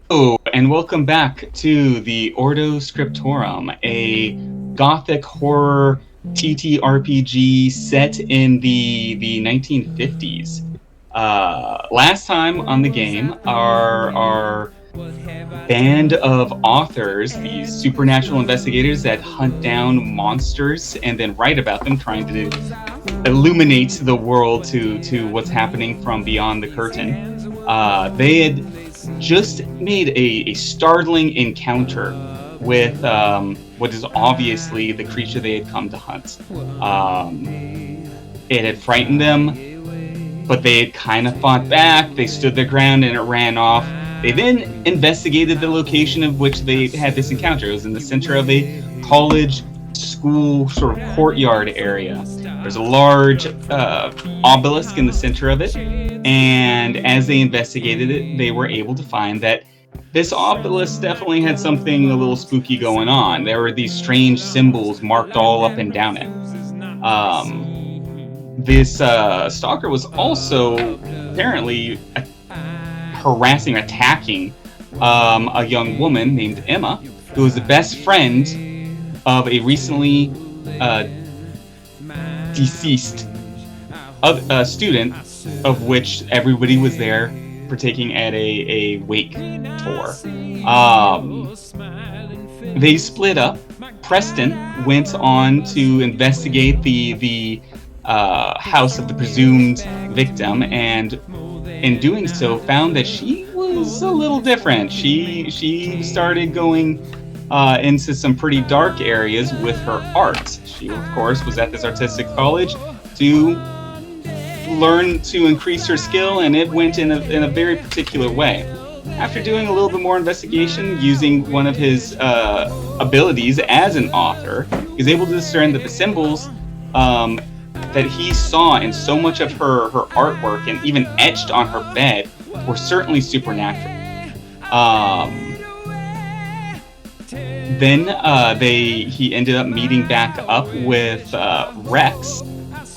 Hello, and welcome back to the Ordo Scriptorium, a gothic horror TTRPG set in the 1950s. Last time on the game, our band of authors, these supernatural investigators that hunt down monsters and then write about them, trying to illuminate the world to what's happening from beyond the curtain. They had just made a startling encounter with what is obviously the creature they had come to hunt. It had frightened them, but they had kind of fought back. They stood their ground and it ran off. They then investigated the location of which they had this encounter. It was in the center of a college school sort of courtyard area. There's a large obelisk in the center of it, and as they investigated it, they were able to find that this obelisk definitely had something a little spooky going on. There were these strange symbols marked all up and down it. This stalker was also apparently harassing, attacking a young woman named Emma, who was the best friend of a recently deceased student, of which everybody was there partaking at a wake for. They split up. Preston went on to investigate the house of the presumed victim, and in doing so found that she was a little different. She started going into some pretty dark areas with her art. She, of course, was at this artistic college to learn to increase her skill, and it went in a very particular way. After doing a little bit more investigation, using one of his abilities as an author, he was able to discern that the symbols that he saw in so much of her artwork and even etched on her bed were certainly supernatural. Then he ended up meeting back up with Rex,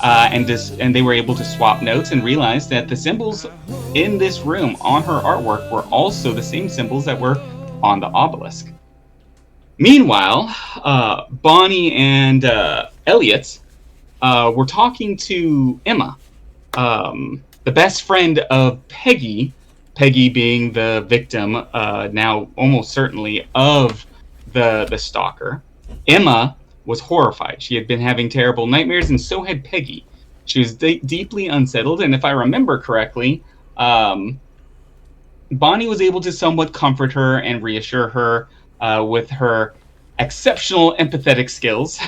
and they were able to swap notes and realize that the symbols in this room on her artwork were also the same symbols that were on the obelisk. Meanwhile, Bonnie and Elliot were talking to Emma, the best friend of Peggy being the victim, now almost certainly, of the stalker. Emma was horrified. She had been having terrible nightmares, and so had Peggy. She was deeply unsettled, and if I remember correctly, Bonnie was able to somewhat comfort her and reassure her with her exceptional empathetic skills.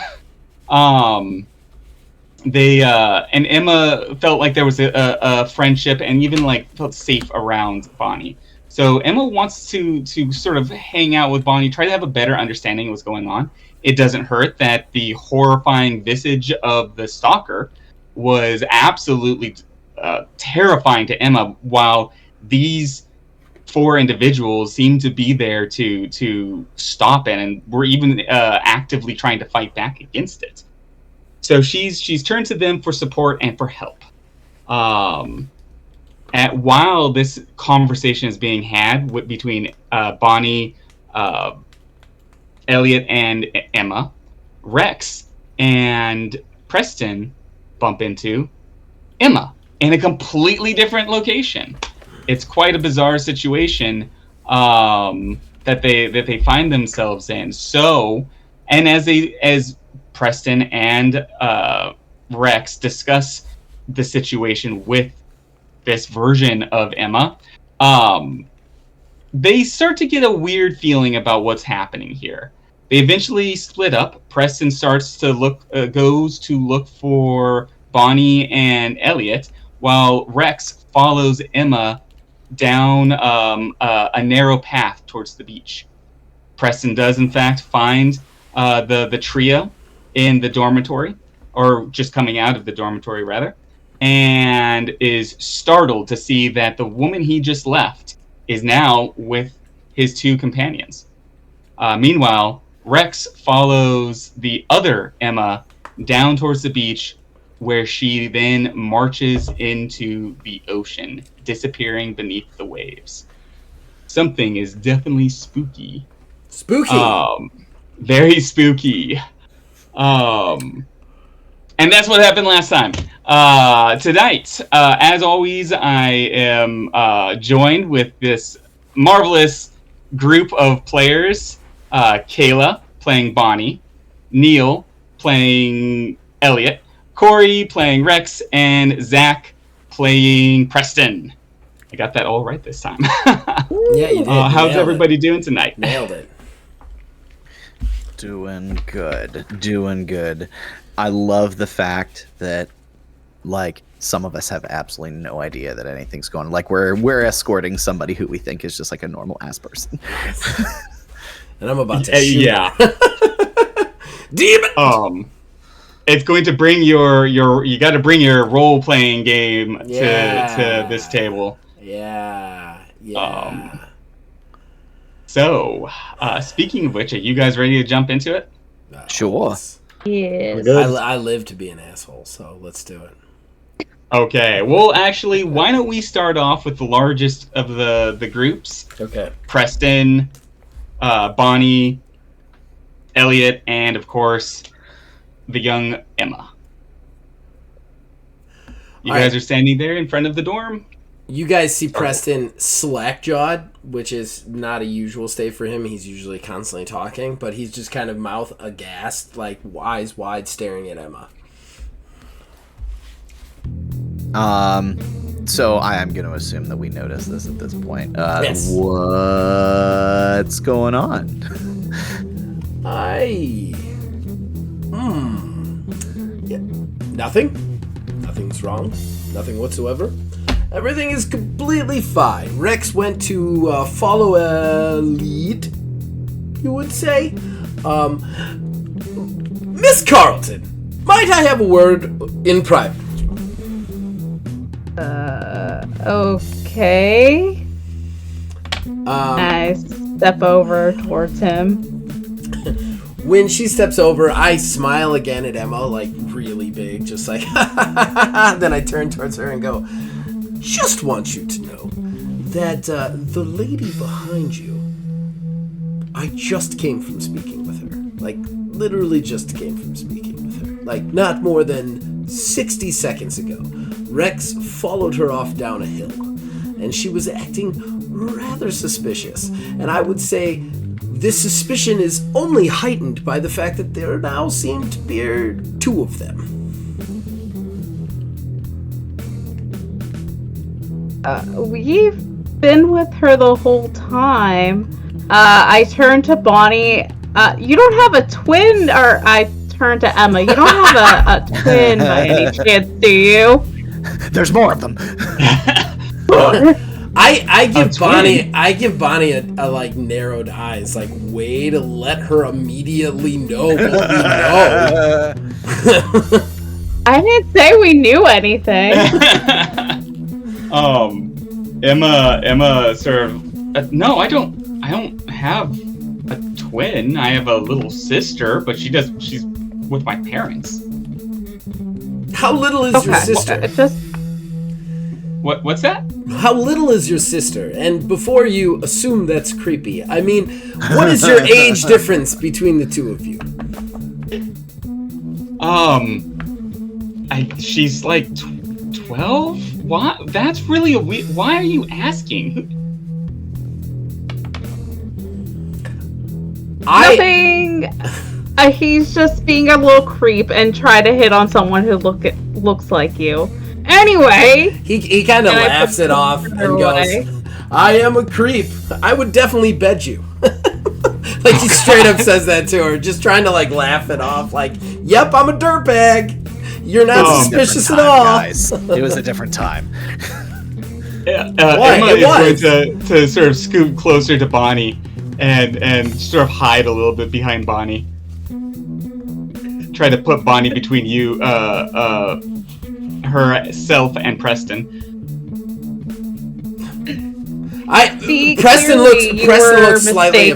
They and Emma felt like there was a friendship and even like felt safe around Bonnie. So Emma wants to sort of hang out with Bonnie, try to have a better understanding of what's going on. It doesn't hurt that the horrifying visage of the stalker was absolutely terrifying to Emma, while these four individuals seemed to be there to stop it and were even actively trying to fight back against it. So she's turned to them for support and for help. While this conversation is being had between Bonnie, Elliot, and Emma, Rex and Preston bump into Emma in a completely different location. It's quite a bizarre situation that they find themselves in. So, and as Preston and Rex discuss the situation with this version of Emma, they start to get a weird feeling about what's happening here. They eventually split up. Preston starts to goes to look for Bonnie and Elliot, while Rex follows Emma down a narrow path towards the beach. Preston does, in fact, find the trio in the dormitory, or just coming out of the dormitory, rather, and is startled to see that the woman he just left is now with his two companions. Meanwhile, Rex follows the other Emma down towards the beach, where she then marches into the ocean, disappearing beneath the waves. something is definitely spooky. Spooky. Very spooky. And that's what happened last time. Tonight, as always, I am joined with this marvelous group of players. Kayla playing Bonnie, Neil playing Elliot, Corey playing Rex, and Zach playing Preston. I got that all right this time. Yeah, you did. How's everybody doing tonight? Nailed it. Doing good. I love the fact that, like, some of us have absolutely no idea that anything's going on. Like, we're escorting somebody who we think is just like a normal ass person. And I'm about to shoot. Yeah. Demon. It's going to bring you got to bring your role playing game to this table. Yeah. So, speaking of which, are you guys ready to jump into it? Sure. Yes. I live to be an asshole, so let's do it. Okay. Well, actually, why don't we start off with the largest of the groups? Okay. Preston, Bonnie, Elliot, and of course, the young Emma. You guys are standing there in front of the dorm. You guys see Preston slack-jawed, which is not a usual state for him. He's usually constantly talking, but he's just kind of mouth aghast, like eyes wide, staring at Emma. So I am going to assume that we notice this at this point. Yes. What's going on? Yeah. Nothing. Nothing's wrong. Nothing whatsoever. Everything is completely fine. Rex went to follow a lead, you would say. Miss Carlton, might I have a word in private? Okay. I step over towards him. When she steps over, I smile again at Emma, like really big, just like, then I turn towards her and go, just want you to know that the lady behind you, I just came from speaking with her. Like, literally just came from speaking with her. Like, not more than 60 seconds ago. Rex followed her off down a hill, and she was acting rather suspicious. And I would say this suspicion is only heightened by the fact that there now seem to be two of them. We've been with her the whole time. I turn to Bonnie. You don't have a twin, or I turn to Emma. You don't have a twin by any chance, do you? There's more of them. I give Bonnie a like narrowed eyes, like way to let her immediately know what we know. I didn't say we knew anything. Emma sort of no, I don't have a twin. I have a little sister, but she's with my parents. How little is your sister? What's that? How little is your sister? And before you assume that's creepy, I mean, what is your age difference between the two of you? She's like 12? What? That's really a weird... Why are you asking? Nothing. He's just being a little creep and try to hit on someone who looks like you. Anyway, he kind of laughs it off and goes, "I am a creep. I would definitely bed you." Like he straight up says that to her, just trying to like laugh it off. Like, "Yep, I'm a dirtbag. You're not suspicious at all." Guys. It was a different time. Emma is going to sort of scoot closer to Bonnie and sort of hide a little bit behind Bonnie. Try to put Bonnie between you, herself and Preston. Preston looks slightly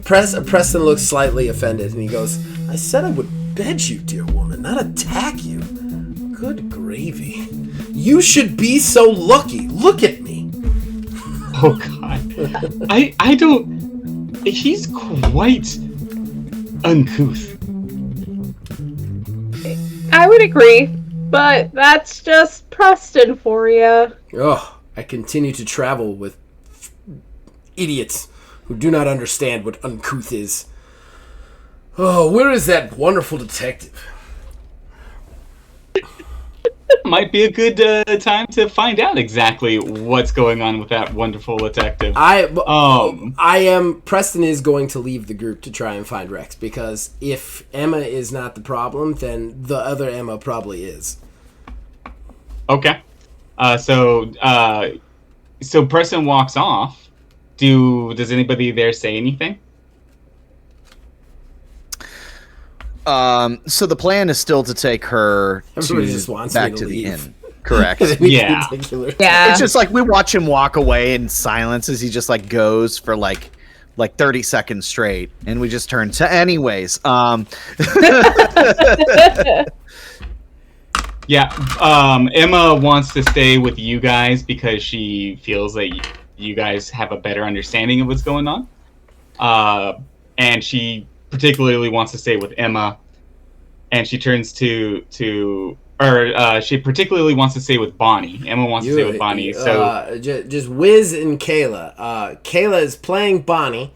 Preston looks slightly offended, and he goes, "I said I would bed you, dear woman, not attack you. Good gravy. You should be so lucky. Look at me." Oh God, I don't. He's quite uncouth. I would agree, but that's just Preston for you. Oh, I continue to travel with idiots who do not understand what uncouth is. Oh, where is that wonderful detective? Might be a good time to find out exactly what's going on with that wonderful detective. Preston is going to leave the group to try and find Rex, because if Emma is not the problem, then the other Emma probably is. Okay. So Preston walks off. Does anybody there say anything? So the plan is still to take her back to the inn. Correct. Yeah. It's just like we watch him walk away in silence as he just like goes for like 30 seconds straight, and we just turn to anyways. Yeah. Emma wants to stay with you guys because she feels that you guys have a better understanding of what's going on. And she particularly wants to stay with Emma, and she turns she particularly wants to stay with Bonnie. Emma wants to stay with Bonnie. So just Wiz and Kayla. Kayla is playing Bonnie.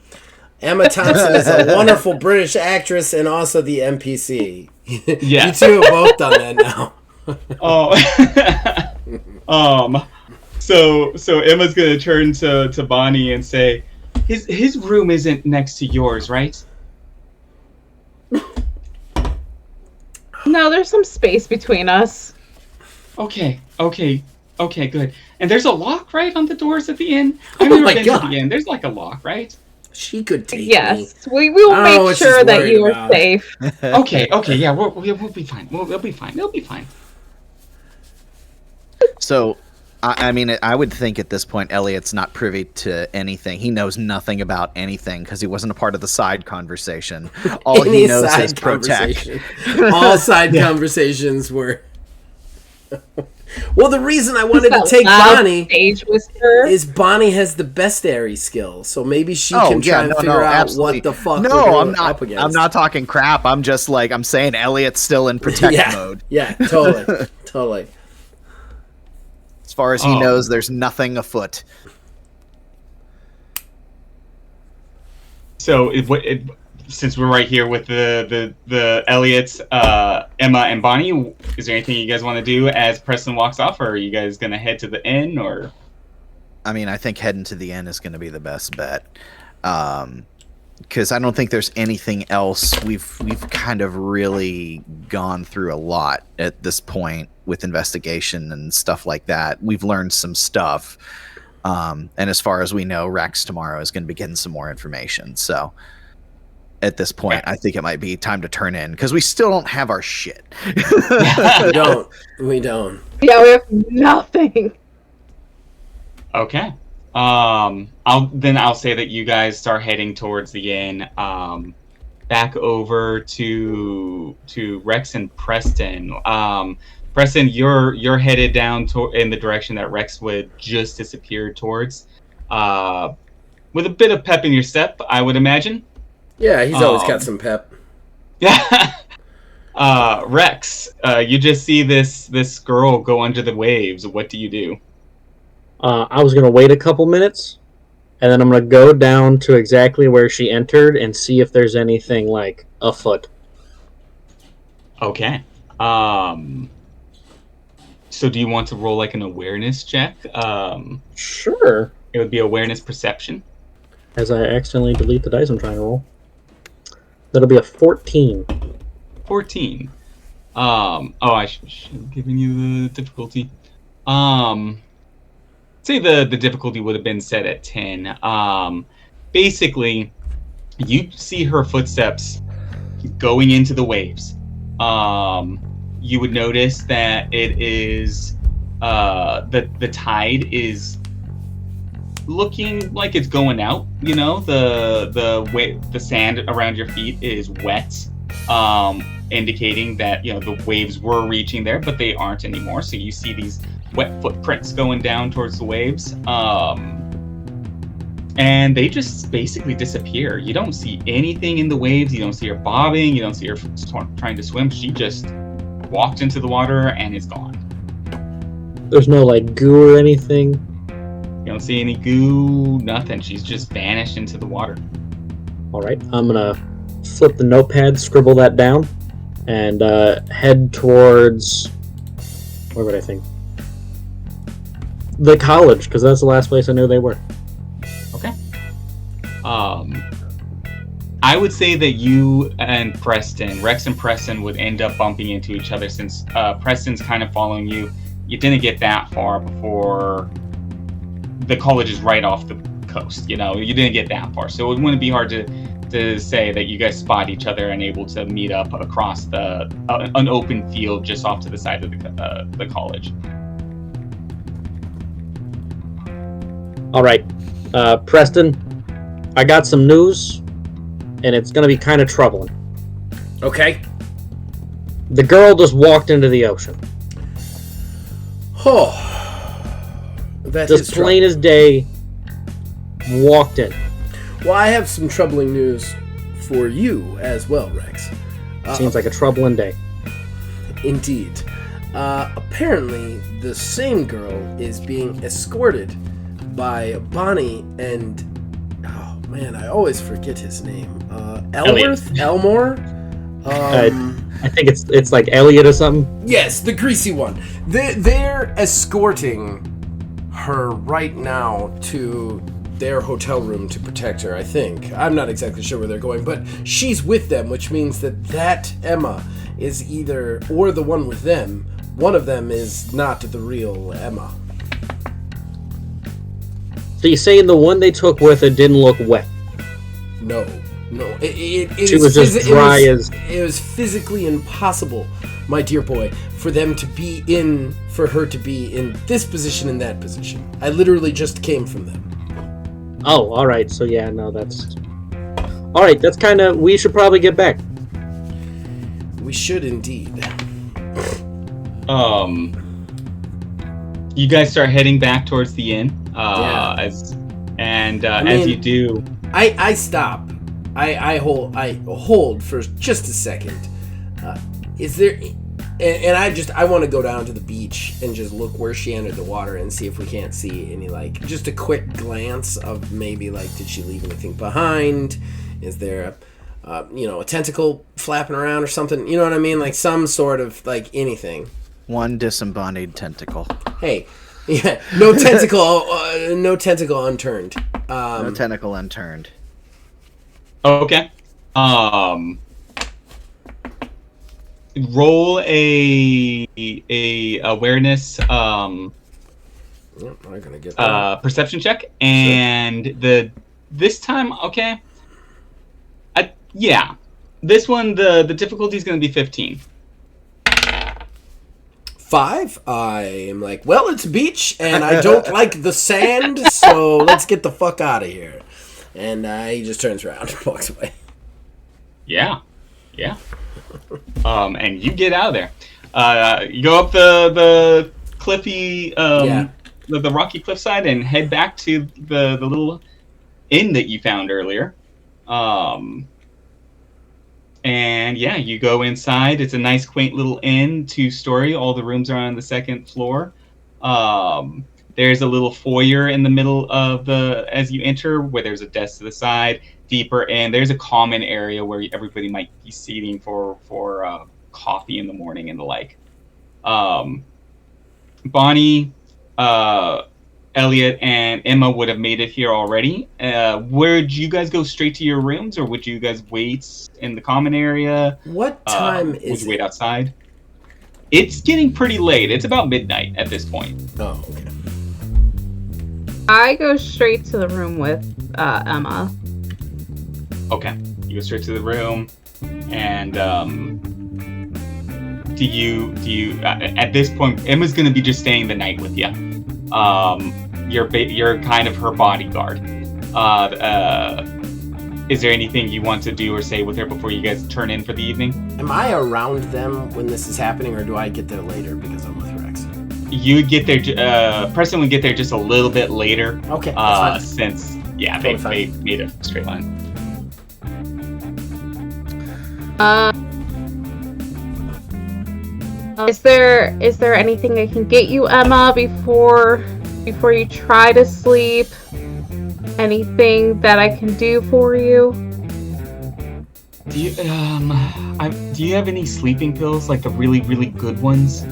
Emma Thompson is a wonderful British actress and also the NPC. Yeah. You two have both done that now. So Emma's gonna turn to Bonnie and say, his room isn't next to yours, right? No, there's some space between us. Okay, good. And there's a lock, right, on the doors at the inn? I've never been to the inn. There's like a lock, right? She could take me. Yes, we will make sure that you are safe. Okay, yeah, we'll be fine. We'll be fine. It'll be fine. So, I mean, I would think at this point Elliot's not privy to anything. He knows nothing about anything because he wasn't a part of the side conversation. All he knows is protect. All side conversations were... Well, the reason I wanted to take Bonnie is Bonnie has the bestiary skill, so maybe she can try and figure out what the fuck we're up against. I'm not talking crap. I'm just like, I'm saying Elliot's still in protect mode. Yeah, totally. As far as he knows, there's nothing afoot. So, since we're right here with the Elliots, Emma and Bonnie, is there anything you guys want to do as Preston walks off, or are you guys gonna head to the inn, or? I mean, I think heading to the inn is going to be the best bet, because I don't think there's anything else. We've kind of really gone through a lot at this point with investigation and stuff like that. We've learned some stuff, and as far as we know, Rex tomorrow is going to be getting some more information. So. At this point, I think it might be time to turn in because we still don't have our shit. We don't. Yeah, we have nothing. Okay. I'll say that you guys start heading towards the inn. Back over to Rex and Preston. Preston, you're headed down in the direction that Rex would just disappear towards. With a bit of pep in your step, I would imagine. Yeah, he's always got some pep. Yeah. Rex, you just see this girl go under the waves. What do you do? I was going to wait a couple minutes, and then I'm going to go down to exactly where she entered and see if there's anything, like, afoot. Okay. So do you want to roll, like, an awareness check? Sure. It would be awareness perception. As I accidentally delete the dice I'm trying to roll. That'll be a 14. 14. I should have given you the difficulty. Say the difficulty would have been set at 10. Basically, you see her footsteps going into the waves. You would notice that it is the tide is looking like it's going out. You know, the sand around your feet is wet, indicating that the waves were reaching there, but they aren't anymore. So you see these wet footprints going down towards the waves. and they just basically disappear. You don't see anything in the waves. You don't see her bobbing. You don't see her trying to swim. She just walked into the water and is gone. There's no like goo or anything. You don't see any goo, nothing. She's just vanished into the water. All right, I'm gonna flip the notepad, scribble that down, and head towards, where would I think? The college, because that's the last place I knew they were. Okay. I would say that you and Preston, Rex and Preston, would end up bumping into each other since Preston's kind of following you. You didn't get that far before the college is right off the coast. You didn't get that far, so it wouldn't be hard to say that you guys spot each other and able to meet up across an open field just off to the side of the college. All right, Preston, I got some news, and it's gonna be kind of troubling. Okay. The girl just walked into the ocean. Oh, that is Just plain as day, walked in. Well, I have some troubling news for you as well, Rex. Seems like a troubling day. Indeed. Apparently, the same girl is being escorted by Bonnie and... Oh, man, I always forget his name. Elworth? Elmore? I think it's like Elliot or something. Yes, the greasy one. They're escorting her right now to their hotel room to protect her, I think. I'm not exactly sure where they're going, but she's with them, which means that Emma is either, or the one with them, one of them is not the real Emma. So you're saying the one they took with her didn't look wet? No. It She was just dry as... It was physically impossible, my dear boy, for her to be in this position and that position. I literally just came from them. Oh, all right. So yeah, no, that's... All right, that's kind of... We should probably get back. We should indeed. You guys start heading back towards the inn. Yeah. As you do... I stop. I hold for just a second. Is there... And I want to go down to the beach and just look where she entered the water and see if we can't see any, like, just a quick glance of maybe, like, did she leave anything behind? Is there a tentacle flapping around or something? You know what I mean? Like, some sort of, like, anything. One disembodied tentacle. Hey, yeah, no tentacle unturned. No tentacle unturned. Okay. Roll a awareness Yep, I'm gonna get that. perception check, and this time, okay. This one the difficulty is going to be 15. 5. I am like, well, it's a beach, and I don't like the sand, so let's get the fuck out of here. And he just turns around and walks away. Yeah. And you get out of there. You go up the cliffy, the rocky cliffside, and head back to the little inn that you found earlier. And yeah, you go inside. It's a nice, quaint little inn, 2-story. All the rooms are on the second floor. There's a little foyer in the middle of as you enter, where there's a desk to the side. Deeper in, there's a common area where everybody might be seating for coffee in the morning and the like. Bonnie, Elliot, and Emma would have made it here already. Would you guys go straight to your rooms, or would you guys wait in the common area? What time would is you wait outside? It's getting pretty late. It's about midnight at this point. Oh, okay. I go straight to the room with Emma. Okay, you go straight to the room, and do you at this point, Emma's gonna be just staying the night with you. You're kind of her bodyguard. Is there anything you want to do or say with her before you guys turn in for the evening? Am I around them when this is happening, or do I get there later because I'm with Rex? You would get there. Preston would get there just a little bit later. Okay, that's fine. Since Yeah, Totally they made a straight line. Is there anything I can get you, Emma, before you try to sleep? Anything that I can do for you? Do you do you have any sleeping pills, like the really, really good ones?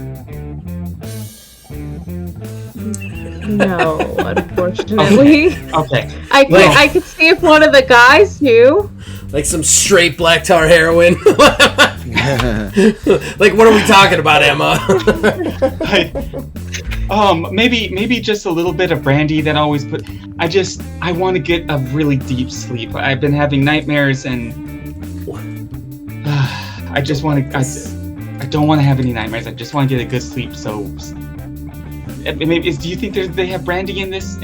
No, unfortunately. Okay. I could see if one of the guys do. Like some straight black tar heroin. Like, what are we talking about, Emma? Maybe just a little bit of brandy that I always put. I want to get a really deep sleep. I've been having nightmares, and I just want to. I don't want to have any nightmares. I just want to get a good sleep. So, maybe do you think they have brandy in this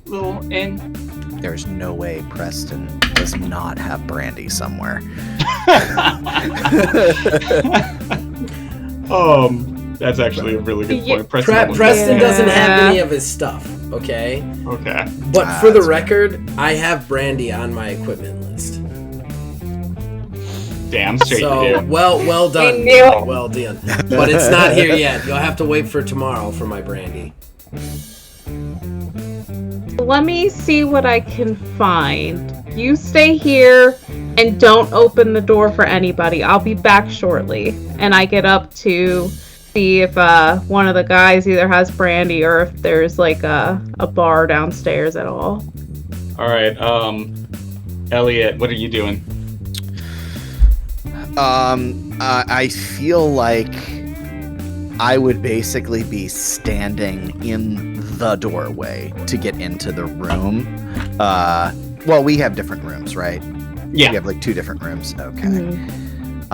little inn? There's no way Preston does not have brandy somewhere. That's actually a really good point. Preston doesn't have any of his stuff, okay? Okay. But for the record, I have brandy on my equipment list. Damn straight So, you do. well done. I knew it. Well done. But it's not here yet. You'll have to wait for tomorrow for my brandy. Let me see what I can find. You stay here and don't open the door for anybody. I'll be back shortly. And I get up to see if one of the guys either has brandy or if there's like a bar downstairs at all. All right. Elliot, what are you doing? I feel like I would basically be standing in the doorway to get into the room. Well, we have different rooms, right? Yeah. We have like 2 different rooms. Okay. Mm-hmm.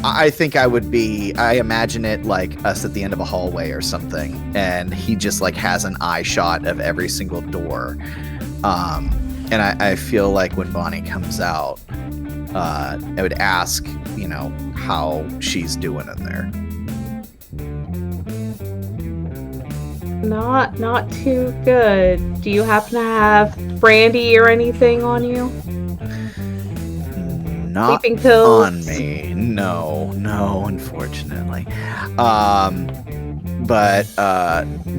I think I would be, I imagine it like us at the end of a hallway or something, and he just like has an eye shot of every single door. And I feel like when Bonnie comes out, I would ask, how she's doing in there. Not too good. Do you happen to have brandy or anything on you? Not Sleeping pills? on me. No, unfortunately. But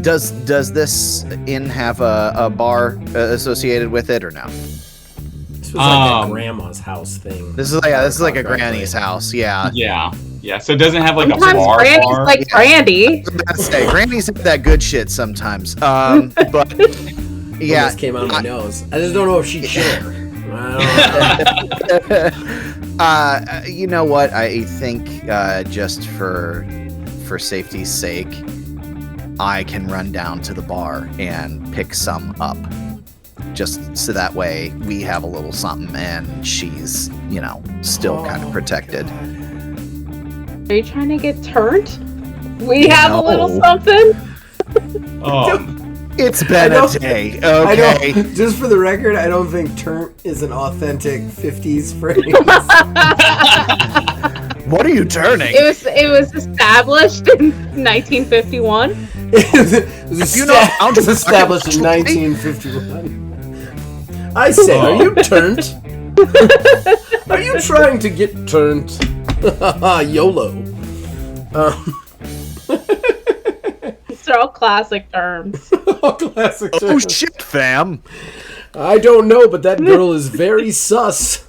does this inn have a bar associated with it or no? This was like a grandma's house thing. This is like a granny's house. Yeah. Yeah. So it doesn't have like Sometimes a bar. brandy's like brandy. I was about to say, grannies have that good shit sometimes. But yeah, This came out of my nose. I just don't know if she'd share. You know what? I think just for safety's sake, I can run down to the bar and pick some up. Just so that way we have a little something and she's, still kind of protected. Are you trying to get turned? We have a little something. It's been a day, okay? Just for the record, I don't think turnt is an authentic 50s phrase. What are you turning? It was established in 1951. It was established in 1951. I say, are you turned? Are you trying to get turned? YOLO. These are all classic terms. All classic Oh terms. shit, fam! I don't know, but that girl is very sus.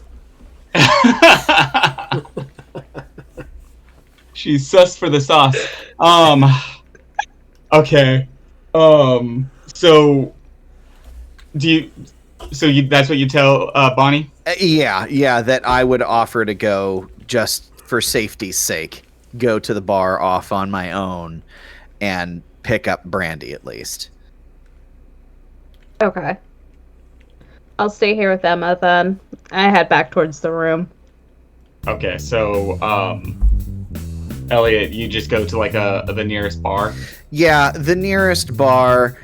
She's sus for the sauce. Okay. So that's what you tell Bonnie? Yeah, that I would offer to go just for safety's sake. Go to the bar off on my own and pick up brandy at least. Okay. I'll stay here with Emma then. I head back towards the room. Okay, so Elliot, you just go to like the nearest bar? Yeah, the nearest bar.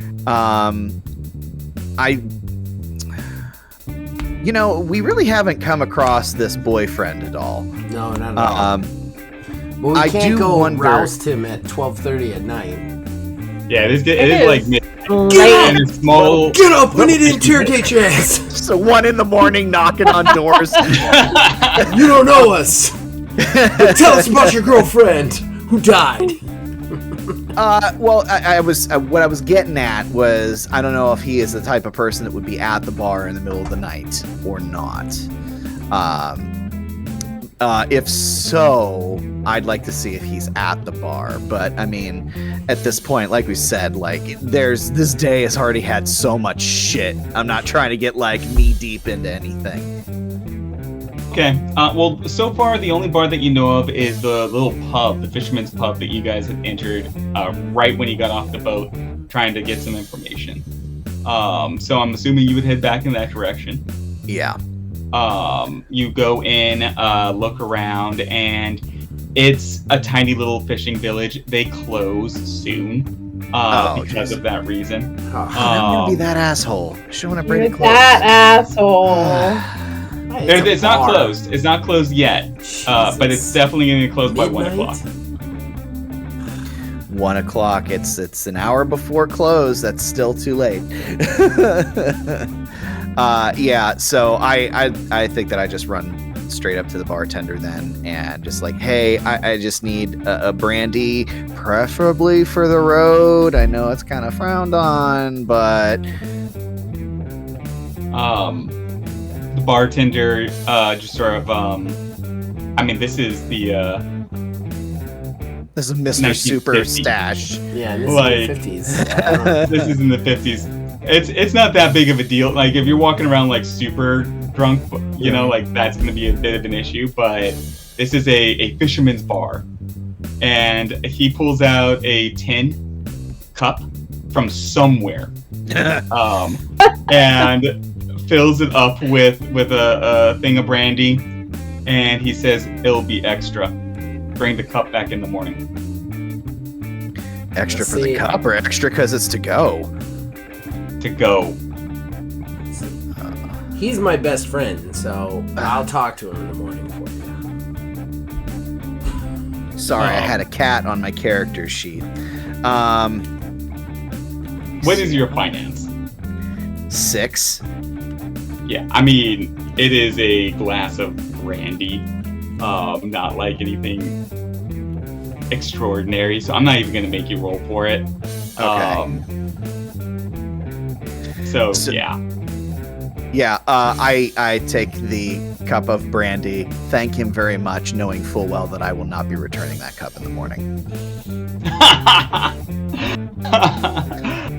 We really haven't come across this boyfriend at all. No, not at all. But we can't go roust him at 12:30 at night. Yeah, it is like midnight late. And a small. Get up! We need to interrogate your ass. So 1 a.m. knocking on doors. You don't know us. But tell us about your girlfriend who died. Well, I was what I was getting at was I don't know if he is the type of person that would be at the bar in the middle of the night or not. If so, I'd like to see if he's at the bar. But I mean, at this point, like we said, like this day has already had so much shit. I'm not trying to get like knee deep into anything. Okay. Well, so far the only bar that you know of is the little pub, the Fisherman's Pub that you guys had entered right when you got off the boat, trying to get some information. So I'm assuming you would head back in that direction. Yeah. You go in, look around, and it's a tiny little fishing village. They close soon because of that reason. I'm gonna be that asshole. Showing up You're ready to close. that asshole. It's not closed. It's not closed yet, but it's definitely going to close by 1 o'clock. 1 o'clock. It's an hour before close. That's still too late. Yeah. So I think that I just run straight up to the bartender then and just like, hey, I just need a brandy, preferably for the road. I know it's kind of frowned on, but the bartender just sort of I mean, this is the this is Mr. Super 1950. Stash. Yeah, this Like- is the 50s. this is in the 50s. It's not that big of a deal. Like if you're walking around like super drunk, you know, like that's going to be a bit of an issue, but this is a fisherman's bar. And he pulls out a tin cup from somewhere. And fills it up with a thing of brandy, and he says it'll be extra. Bring the cup back in the morning. Extra Let's for the see. cup or extra because it's to go? To go. He's my best friend, so I'll talk to him in the morning for you. Sorry, I had a cat on my character sheet. What is your finance? 6. Yeah, I mean, it is a glass of brandy. Not like anything extraordinary, so I'm not even gonna make you roll for it. Okay. So Yeah. yeah. Yeah, I take the cup of brandy, thank him very much, knowing full well that I will not be returning that cup in the morning.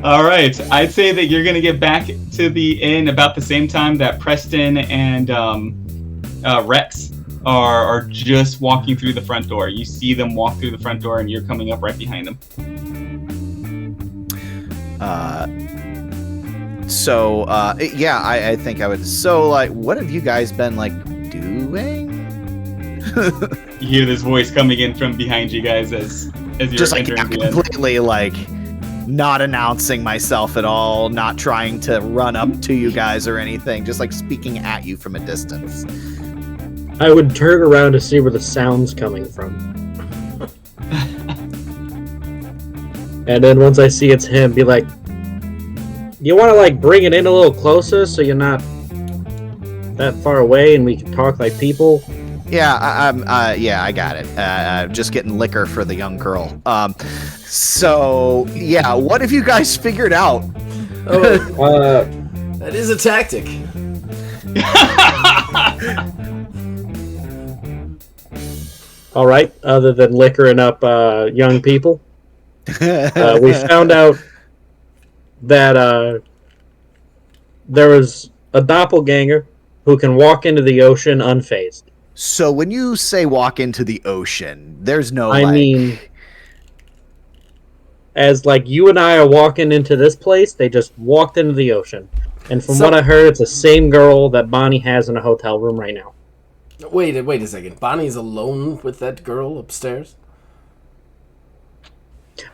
All right, I'd say that you're gonna get back to the inn about the same time that Preston and Rex are just walking through the front door. You see them walk through the front door, and you're coming up right behind them. Yeah, I think I would. So, like, what have you guys been, like, doing? You hear this voice coming in from behind you guys as you're Just, like, entering the inn. completely, like, not announcing myself at all, not trying to run up to you guys or anything, just, like, speaking at you from a distance. I would turn around to see where the sound's coming from. And then once I see it's him, be like, you want to like bring it in a little closer so you're not that far away and we can talk like people? Yeah, yeah, I got it. Just getting liquor for the young girl. So, yeah, what have you guys figured out? Oh, that is a tactic. All right, other than liquoring up young people, we found out that there was a doppelganger who can walk into the ocean unfazed. So when you say walk into the ocean, there's no, I like... mean, as like you and I are walking into this place, they just walked into the ocean. And from what I heard, it's the same girl that Bonnie has in a hotel room right now. Wait a second. Bonnie's alone with that girl upstairs?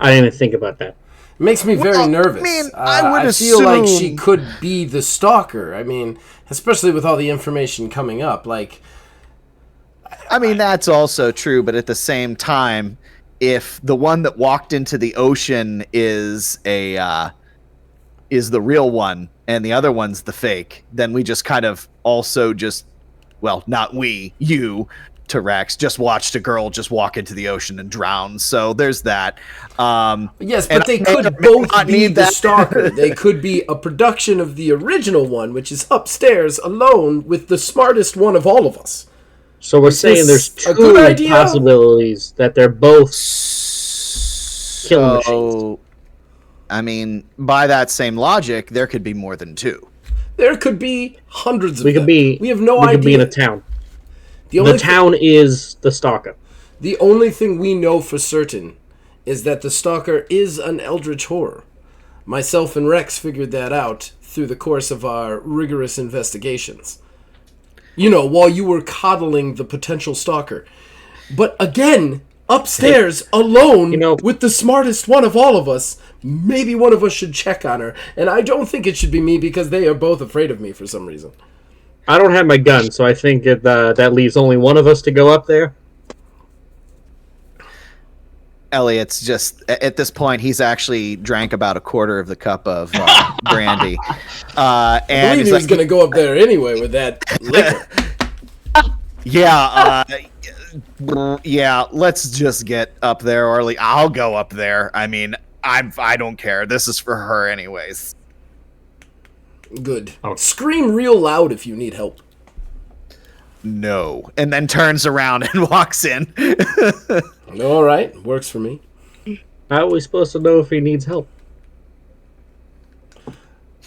I didn't even think about that. It makes me very Well, nervous. I mean, I would feel like assume- she could be the stalker. I mean, especially with all the information coming up. Like, I mean, that's also true, but at the same time, if the one that walked into the ocean is a is the real one and the other one's the fake, then we just kind of also just, well, not we, you, to Rex, just watched a girl just walk into the ocean and drown. So there's that. Yes, but they could both be the stalker. They could be a production of the original one, which is upstairs alone with the smartest one of all of us. So we're saying there's two possibilities that they're both killing machines. I mean, by that same logic, there could be more than two. There could be hundreds of them. We have no idea. We could be in a town. The town is the stalker. The only thing we know for certain is that the stalker is an eldritch horror. Myself and Rex figured that out through the course of our rigorous investigations. You know, while you were coddling the potential stalker. But again, upstairs, alone, with the smartest one of all of us, maybe one of us should check on her. And I don't think it should be me because they are both afraid of me for some reason. I don't have my gun, so I think that leaves only one of us to go up there. Elliot's just, at this point, he's actually drank about a quarter of the cup of brandy. I believe he was going to go up there anyway with that liquor. Yeah, let's just get up there, or I'll go up there. I mean, I don't care. This is for her anyways. Good. Scream real loud if you need help. No. And then turns around and walks in. All right. Works for me. How are we supposed to know if he needs help?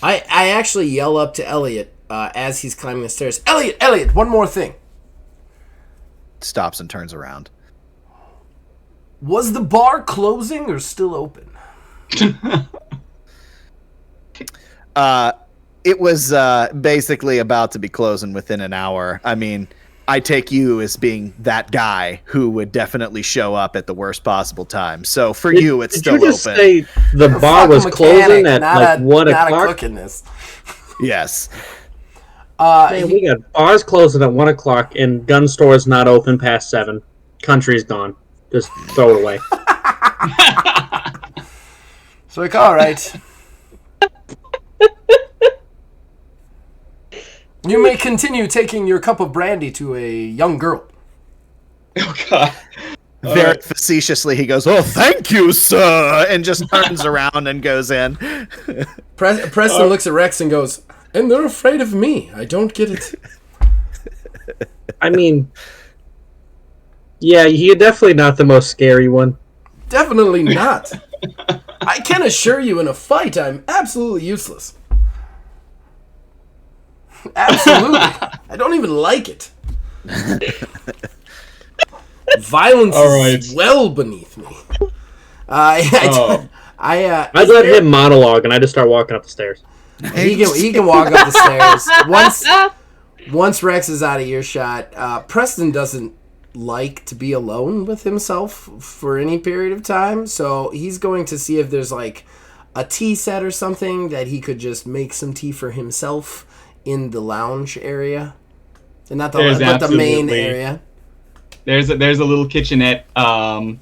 I actually yell up to Elliot as he's climbing the stairs. Elliot, one more thing. Stops and turns around. Was the bar closing or still open? It was basically about to be closing within an hour. I mean, I take you as being that guy who would definitely show up at the worst possible time. So for you, it's still open. Did you just say the bar was closing at like 1 o'clock? Not a cook in this. Yes. Man, we got bars closing at 1 o'clock and gun stores not open past 7. Country's gone. Just throw it away. So like, all right. You may continue taking your cup of brandy to a young girl. Oh, God. Very facetiously, he goes, "Oh, thank you, sir," and just turns around and goes in. Preston looks at Rex and goes, "And they're afraid of me. I don't get it." I mean, yeah, you're definitely not the most scary one. Definitely not. I can assure you in a fight, I'm absolutely useless. Absolutely. I don't even like it. Violence is well beneath me. I let him monologue, and I just start walking up the stairs. He can walk up the stairs. Once Rex is out of earshot, Preston doesn't like to be alone with himself for any period of time, so he's going to see if there's like a tea set or something that he could just make some tea for himself in the lounge area, and not the main area. There's a little kitchenette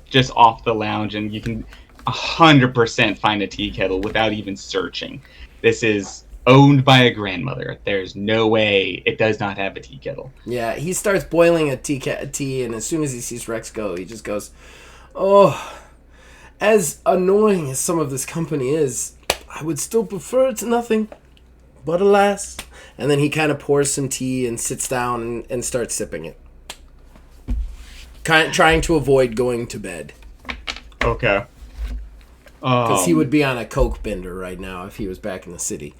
just off the lounge, and you can 100% find a tea kettle without even searching. This is owned by a grandmother. There's no way it does not have a tea kettle. Yeah, he starts boiling a tea, and as soon as he sees Rex go, he just goes, "Oh, as annoying as some of this company is, I would still prefer it to nothing. But alas." And then he kind of pours some tea and sits down and starts sipping it. Trying to avoid going to bed. Okay. Because he would be on a coke bender right now if he was back in the city.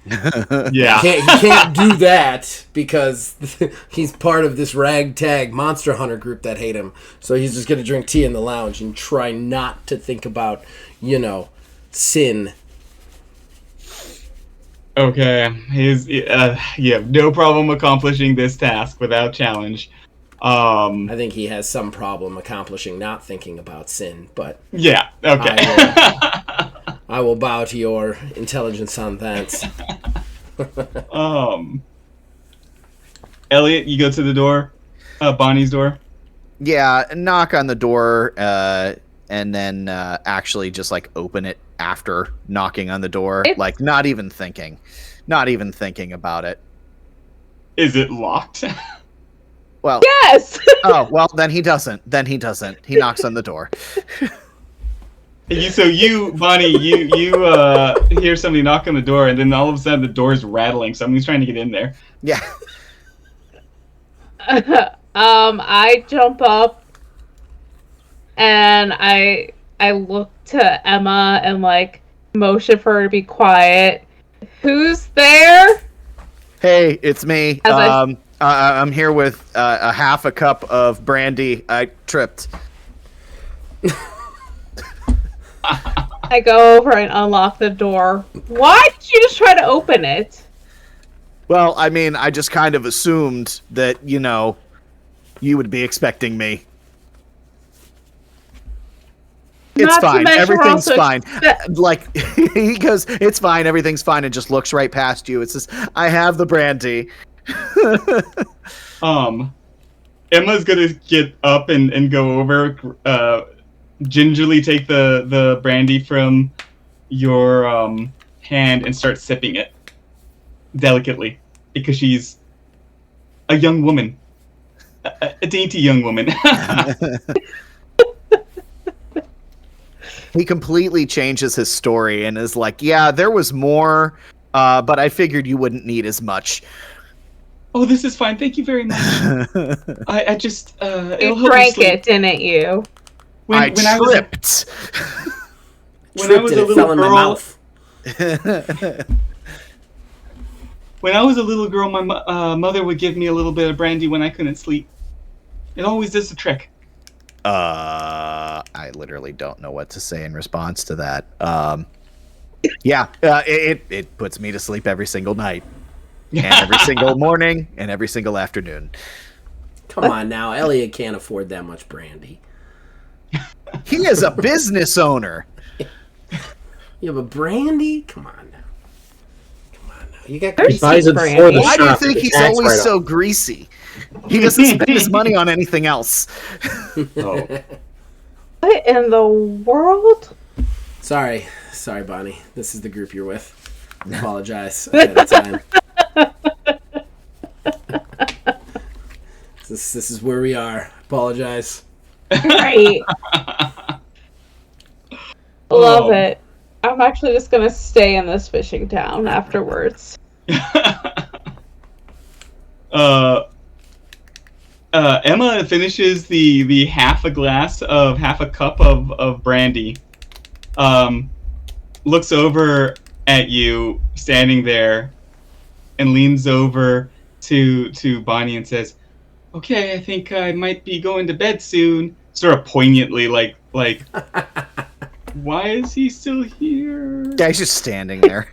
Yeah. He can't do that because he's part of this ragtag monster hunter group that hate him. So he's just going to drink tea in the lounge and try not to think about, sin. Okay. You have no problem accomplishing this task without challenge. I think he has some problem accomplishing not thinking about sin, but yeah, okay. I will bow to your intelligence on that. Elliot, you go to the door, Bonnie's door. Yeah, knock on the door, and then actually just like open it after knocking on the door, like not even thinking about it. Is it locked? Well, Yes. oh well, then he doesn't. He knocks on the door. So you, Bonnie, you hear somebody knock on the door, and then all of a sudden the door's rattling. Somebody's trying to get in there. Yeah. I jump up and I look to Emma and like motion for her to be quiet. Who's there? Hey, it's me. As I'm here with a half a cup of brandy. I tripped. I go over and unlock the door. Why did you just try to open it? Well, I mean, I just kind of assumed that, you know, you would be expecting me. It's Not to fine. mention we're Everything's also fine. Like, he goes, it's fine. Everything's fine, and just looks right past you. It says, I have the brandy. Emma's gonna get up and go over, gingerly take the brandy from your hand and start sipping it delicately, because she's a young woman, a dainty young woman. He completely changes his story and is like, yeah, there was more, but I figured you wouldn't need as much. Oh, this is fine. Thank you very much. I just it'll You help me drank sleep. it, didn't you? I tripped. When I was a and it little fell in my girl, mouth. when I was a little girl, my mother would give me a little bit of brandy when I couldn't sleep. It always does the trick. I literally don't know what to say in response to that. Yeah, it puts me to sleep every single night, and every single morning, and every single afternoon. Come on now, Elliot can't afford that much brandy. He is a business owner. You have a brandy? Come on now. You got There's greasy buys it brandy. for the Why do you shop, think the he's tax always write-off. so greasy? He doesn't spend his money on anything else. Oh. What in the world? Sorry, Bonnie. This is the group you're with. I apologize ahead of time. This is where we are. Apologize. Great. Love it. I'm actually just gonna stay in this fishing town afterwards. Emma finishes the half a cup of brandy. Looks over at you standing there, and leans over to Bonnie and says, "Okay, I think I might be going to bed soon." Sort of poignantly, like, why is he still here? Yeah, he's just standing there.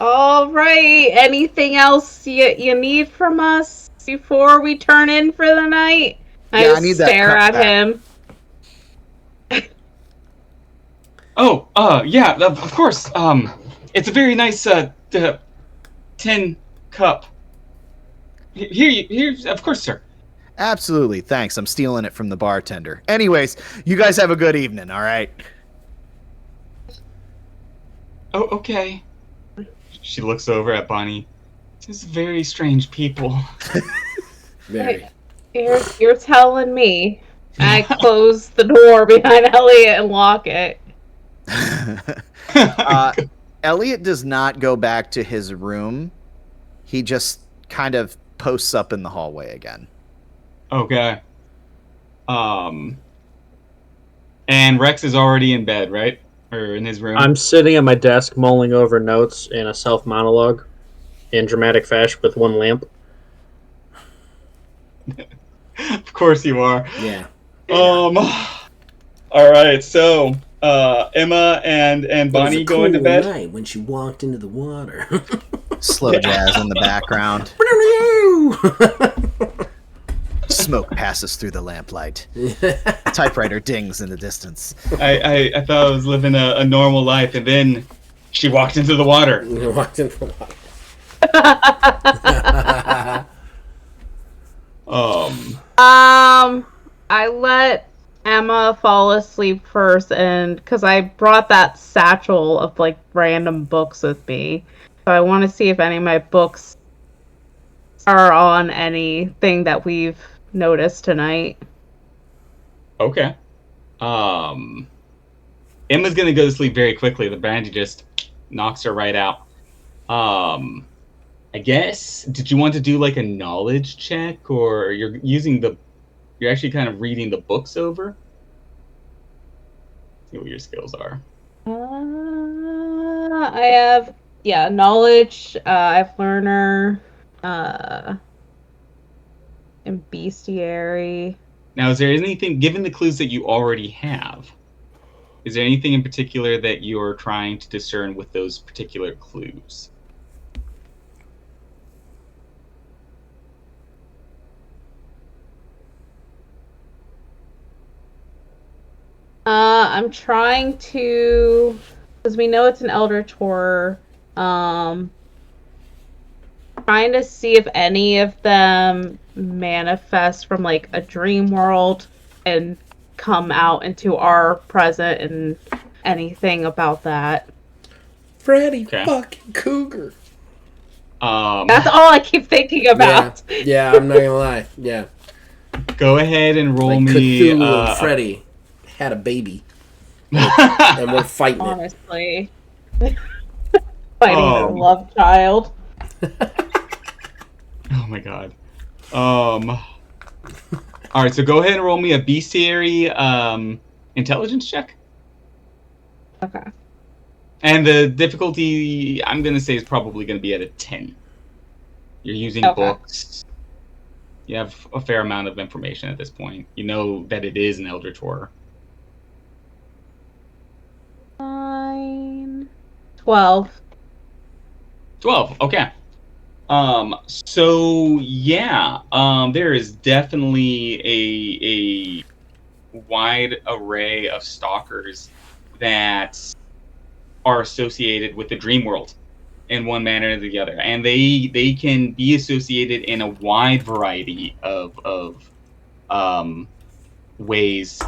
All right. Anything else you need from us before we turn in for the night? Yeah, I need that stare cup at back. him. Oh, yeah, of course. It's a very nice tin cup. Here, of course, sir. Absolutely, thanks. I'm stealing it from the bartender. Anyways, you guys have a good evening, all right? Oh, okay. She looks over at Bonnie. This is very strange people. Very. You're telling me. I close the door behind Elliot and lock it. Elliot does not go back to his room. He just kind of posts up in the hallway again. Okay. And Rex is already in bed, right? Or in his room? I'm sitting at my desk mulling over notes in a self-monologue in dramatic fashion with one lamp. Of course you are. Yeah. All right, so Emma and Bonnie go into bed. Night when she walked into the water. Slow jazz in the background. Smoke passes through the lamplight. A typewriter dings in the distance. I thought I was living a normal life, and then she walked into the water. Walked into the water. I let Emma fall asleep first, and because I brought that satchel of like random books with me, so I want to see if any of my books are on anything that we've noticed tonight. Okay. Emma's gonna go to sleep very quickly. The brandy just knocks her right out. I guess. Did you want to do like a knowledge check, or you're actually kind of reading the books over? See what your skills are. I have knowledge. I have learner, and bestiary. Now, is there anything, given the clues that you already have, is there anything in particular that you're trying to discern with those particular clues? I'm trying to, because we know it's an Eldritch Horror. Trying to see if any of them manifest from like a dream world and come out into our present, and anything about that. Freddy Okay. fucking Cougar. That's all I keep thinking about. Yeah, I'm not gonna lie. Yeah. Go ahead and roll Like me. Cthulhu and Freddy had a baby. And we're fighting it. Honestly. Fighting their love child. Oh my god. All right, so go ahead and roll me a bestiary intelligence check. Okay. And the difficulty, I'm going to say, is probably going to be at a 10. You're using books. You have a fair amount of information at this point. You know that it is an Eldritch Horror. 9, 12. 12, okay. So yeah, there is definitely a wide array of stalkers that are associated with the dream world in one manner or the other, and they can be associated in a wide variety of ways.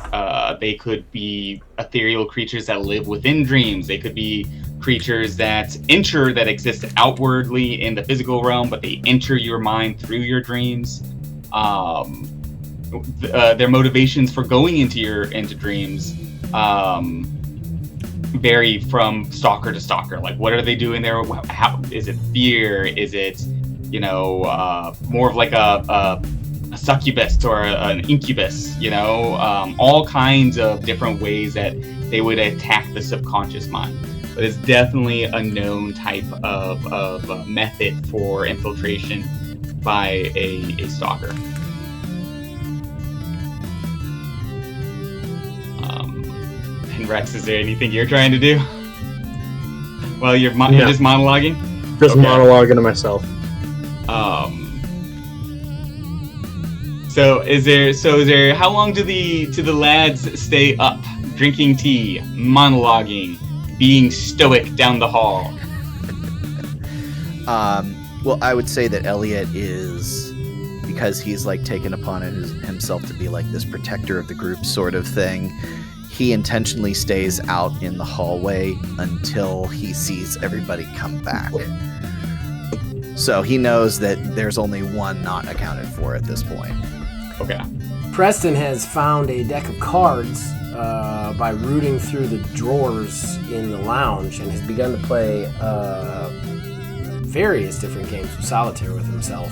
They could be ethereal creatures that live within dreams. They could be creatures that exist outwardly in the physical realm, but they enter your mind through your dreams. Their motivations for going into dreams vary from stalker to stalker. Like, what are they doing there? How is it? Fear? Is it, more of like a succubus or an incubus? All kinds of different ways that they would attack the subconscious mind. But it's definitely a known type of method for infiltration by a stalker. And Rex, is there anything you're trying to do? Well, you're just monologuing? Just monologuing to myself. So is there how long do the lads stay up, drinking tea, monologuing, being stoic down the hall? Well, I would say that Elliot is, because he's like taken upon it himself to be like this protector of the group sort of thing, he intentionally stays out in the hallway until he sees everybody come back. So he knows that there's only one not accounted for at this point. Okay. Preston has found a deck of cards by rooting through the drawers in the lounge, and has begun to play various different games of solitaire with himself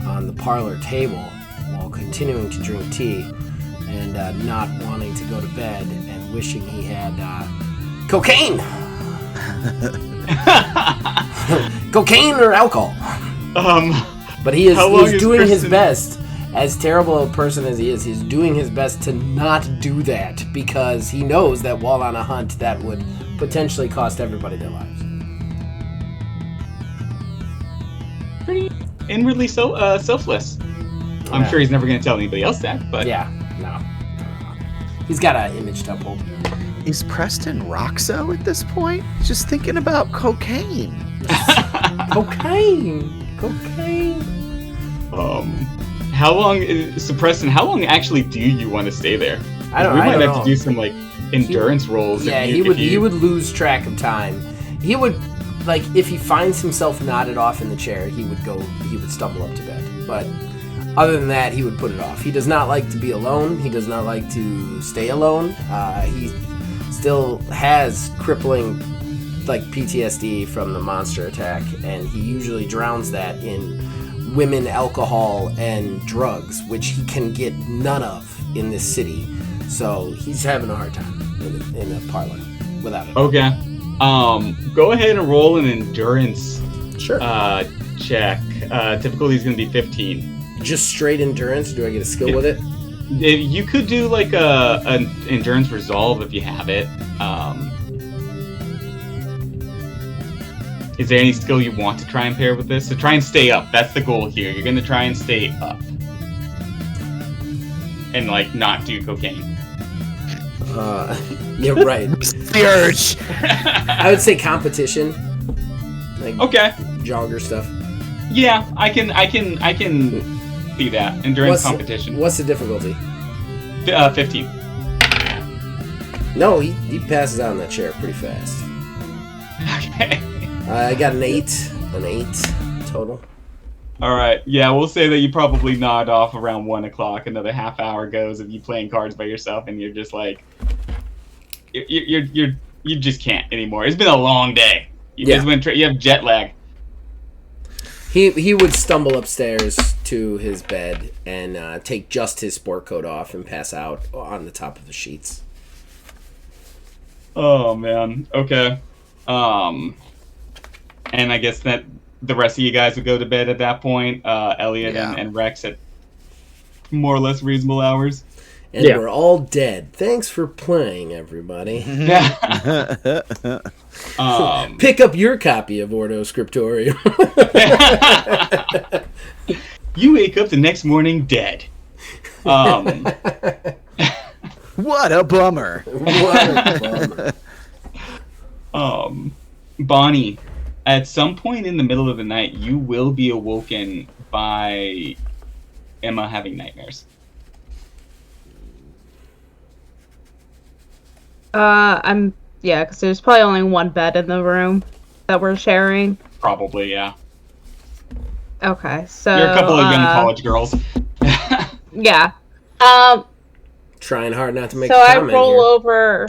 on the parlor table while continuing to drink tea and not wanting to go to bed and wishing he had cocaine. Cocaine or alcohol. But he's doing his best. As terrible a person as he is, he's doing his best to not do that, because he knows that while on a hunt, that would potentially cost everybody their lives. Pretty inwardly selfless. I'm sure he's never going to tell anybody else that, but... Yeah, no. He's got an image to uphold. Is Preston Roxo at this point? Just thinking about cocaine. Cocaine. How long, so Preston, how long actually do you want to stay there? I don't. We I might don't have know. to do some like endurance rolls. Yeah, if he you, would. If you... He would lose track of time. He would, like, if he finds himself knotted off in the chair, he would go. He would stumble up to bed. But other than that, he would put it off. He does not like to be alone. He does not like to stay alone. He still has crippling, like, PTSD from the monster attack, and he usually drowns that in women, alcohol, and drugs, which he can get none of in this city. So he's having a hard time in a parlor without it. Okay. Go ahead and roll an endurance Sure. check. Difficulty is going to be 15. Just straight endurance. Do I get a skill with it? You could do like an endurance resolve if you have it. Is there any skill you want to try and pair with this? So try and stay up. That's the goal here. You're going to try and stay up. And, like, not do cocaine. Yeah, right. The urge. I would say competition. Like Okay. jogger stuff. Yeah, I can see that. Endurance competition. What's the difficulty? 15. No, he passes out in that chair pretty fast. Okay. I got an 8 total. All right. Yeah, we'll say that you probably nod off around 1 o'clock. Another half hour goes of you playing cards by yourself, and you're just like, you just can't anymore. It's been a long day. You have jet lag. He would stumble upstairs to his bed and take just his sport coat off and pass out on the top of the sheets. Oh man. Okay. And I guess that the rest of you guys would go to bed at that point. Elliot and Rex at more or less reasonable hours. And we're all dead. Thanks for playing, everybody. Pick up your copy of Ordo Scriptorium. You wake up the next morning dead. What a bummer. What a bummer. Bonnie, at some point in the middle of the night, you will be awoken by Emma having nightmares. Because there's probably only one bed in the room that we're sharing. Probably, yeah. Okay, so You're a couple of young college girls. Yeah. Trying hard not to make So a I comment roll here. over.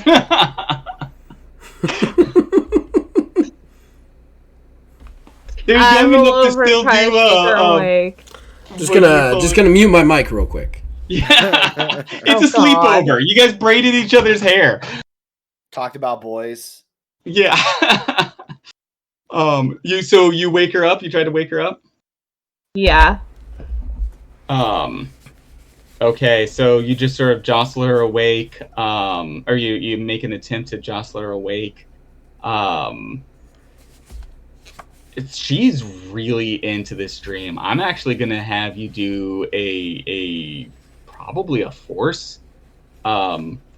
There's I young roll enough to over still and try to do keep her awake. Just gonna mute my mic real quick. Yeah. It's Oh, a God. sleepover. You guys braided each other's hair. Talked about boys. Yeah. You wake her up? You try to wake her up? Yeah. Okay, so you just sort of jostle her awake, or you make an attempt to jostle her awake. She's really into this dream. I'm actually gonna have you do probably a force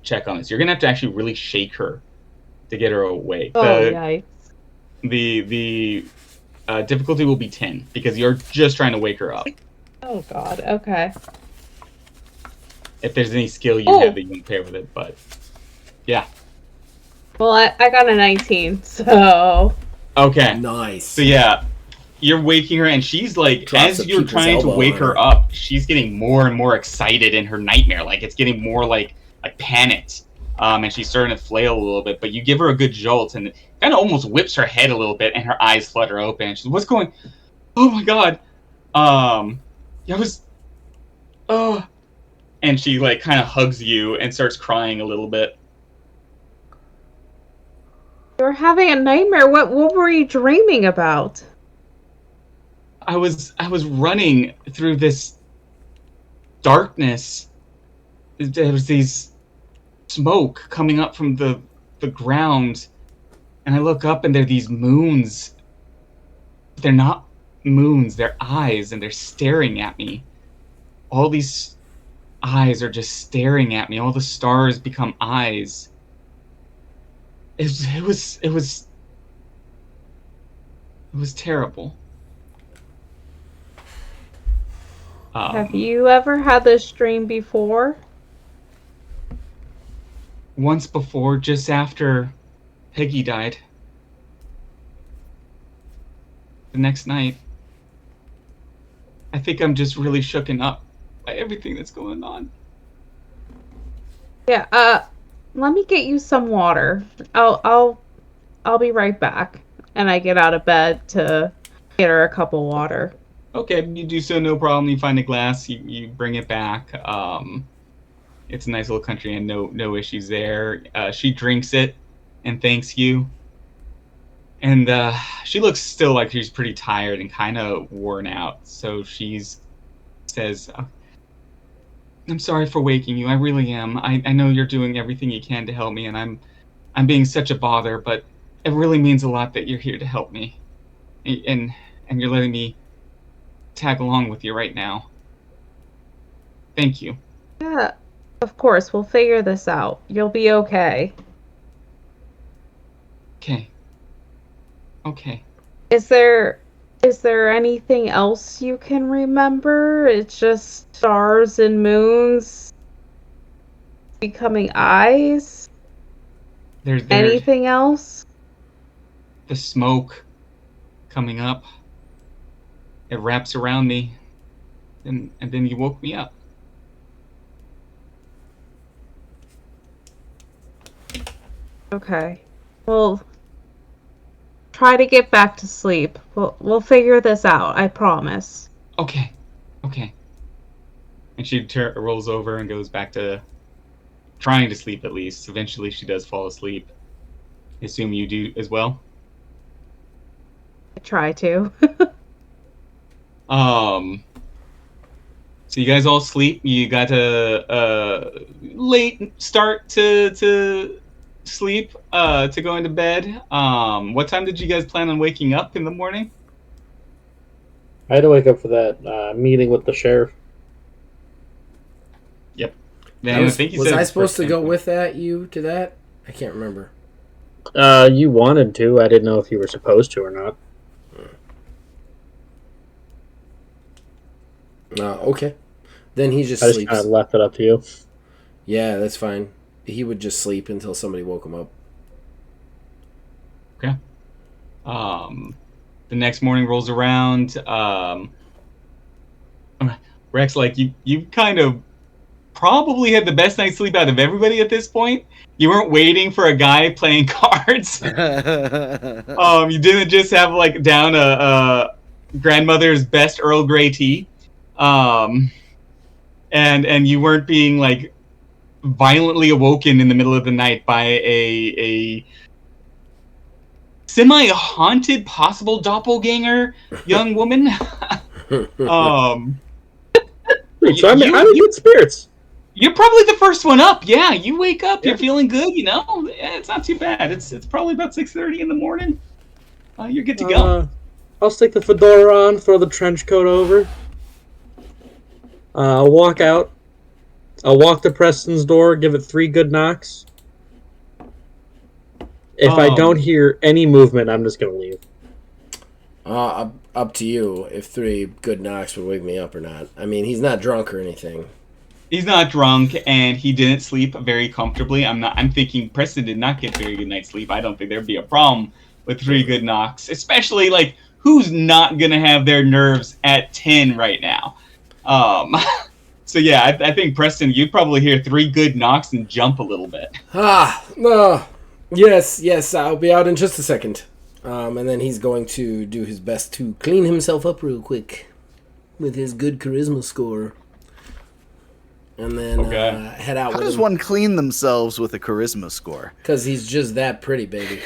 check on this. You're gonna have to actually really shake her to get her awake. Oh, yikes. The difficulty will be 10 because you're just trying to wake her up. Oh, God. Okay. If there's any skill you have that you can pair with it, but yeah. Well, I got a 19, so... Okay. Nice. So yeah, you're waking her, and she's like, Drops as a you're people's trying to elbow wake on her her. up, she's getting more and more excited in her nightmare. Like it's getting more like panicked, and she's starting to flail a little bit. But you give her a good jolt, and it kind of almost whips her head a little bit, and her eyes flutter open. And she's, "What's going? Oh my God! And she like kind of hugs you and starts crying a little bit. You were having a nightmare. What were you dreaming about? I was running through this darkness. There was these smoke coming up from the ground, and I look up and there are these moons. They're not moons, they're eyes, and they're staring at me. All these eyes are just staring at me. All the stars become eyes. It was terrible. Have you ever had this dream before? once before, just after Peggy died. The next night. I think I'm just really shooken up by everything that's going on. Yeah, let me get you some water. I'll be right back. And I get out of bed to get her a cup of water. Okay, you do so, no problem. You find a glass, you bring it back. It's a nice little country and no issues there. She drinks it and thanks you. And she looks still like she's pretty tired and kind of worn out. So she says, I'm sorry for waking you. I really am. I know you're doing everything you can to help me, and I'm being such a bother, but it really means a lot that you're here to help me. And you're letting me tag along with you right now. Thank you. Yeah, of course, we'll figure this out. You'll be okay. Okay. Is there anything else you can remember? It's just stars and moons becoming eyes? There's Anything else? the smoke coming up. It wraps around me, and then you woke me up. Okay. Well, try to get back to sleep. We'll figure this out, I promise. Okay. And she rolls over and goes back to trying to sleep at least. Eventually she does fall asleep. I assume you do as well? I try to. So you guys all sleep. You got a late start to sleep, to go into bed. What time did you guys plan on waking up in the morning? I had to wake up for that meeting with the sheriff. Yep. Was I supposed to go with you to that? I can't remember. You wanted to. I didn't know if you were supposed to or not. Okay. Then he just I just sleeps. kind of left it up to you. Yeah, that's fine. He would just sleep until somebody woke him up. Okay. The next morning rolls around. Rex, like you kind of probably had the best night's sleep out of everybody at this point. You weren't waiting for a guy playing cards. You didn't just have like down a grandmother's best Earl Grey tea. And you weren't being like violently awoken in the middle of the night by a semi-haunted possible doppelganger young woman. So I'm in good spirits. You're probably the first one up. Yeah, you wake up, you're feeling good, you know? Yeah, it's not too bad. It's probably about 6:30 in the morning. You're good to go. I'll stick the fedora on, throw the trench coat over. I'll walk out. I'll walk to Preston's door, give it 3 good knocks. If I don't hear any movement, I'm just going to leave. Up to you if 3 good knocks would wake me up or not. I mean, he's not drunk or anything. He's not drunk, and he didn't sleep very comfortably. I'm thinking Preston did not get very good night's sleep. I don't think there'd be a problem with 3 good knocks, especially like who's not gonna have their nerves at 10 right now. So yeah, I think Preston, you'd probably hear 3 good knocks and jump a little bit. Yes, I'll be out in just a second. And then he's going to do his best to clean himself up real quick with his good charisma score. And then head out. How does one clean themselves with a charisma score? Because he's just that pretty, baby.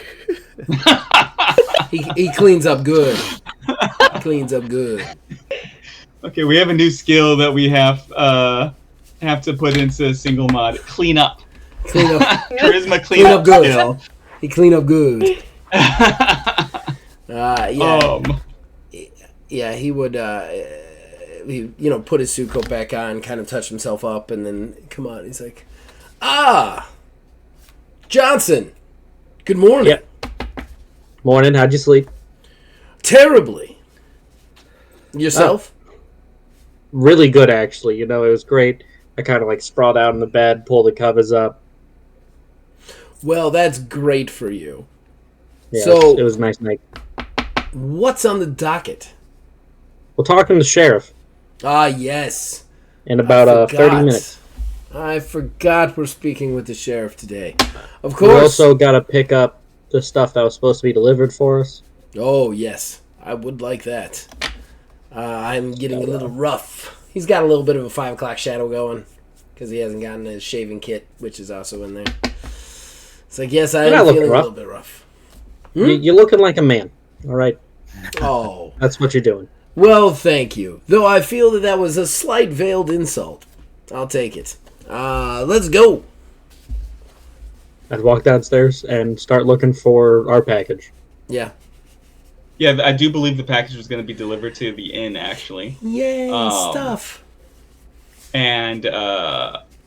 he cleans up good. Okay, we have a new skill that we have to put into single mod. Clean up. Charisma clean up good. Skill. He clean up good. He would put his suit coat back on, kind of touch himself up, and then come on. He's like, Johnson, good morning. Yep. Morning. How'd you sleep? Terribly. Yourself? Really good, actually. It was great. I kind of like sprawled out in the bed, pulled the covers up, Well, that's great for you. Yeah, So- it was a nice night. What's on the docket? We'll talk to the sheriff Ah, yes. in about I 30 forgot. minutes. I forgot we're speaking with the sheriff today. Of We course. also got to pick up the stuff that was supposed to be delivered for us. Oh, yes. I would like that. I'm getting a little rough. He's got a little bit of a 5 o'clock shadow going because he hasn't gotten his shaving kit, which is also in there. It's like, yes, I You're am not feeling looking a rough. little bit rough. You're looking like a man. All right. Oh. That's what you're doing. Well, thank you. Though I feel that was a slight veiled insult. I'll take it. Let's go. I'd walk downstairs and start looking for our package. Yeah. Yeah, I do believe the package was going to be delivered to the inn, actually. Yay, Um, stuff. And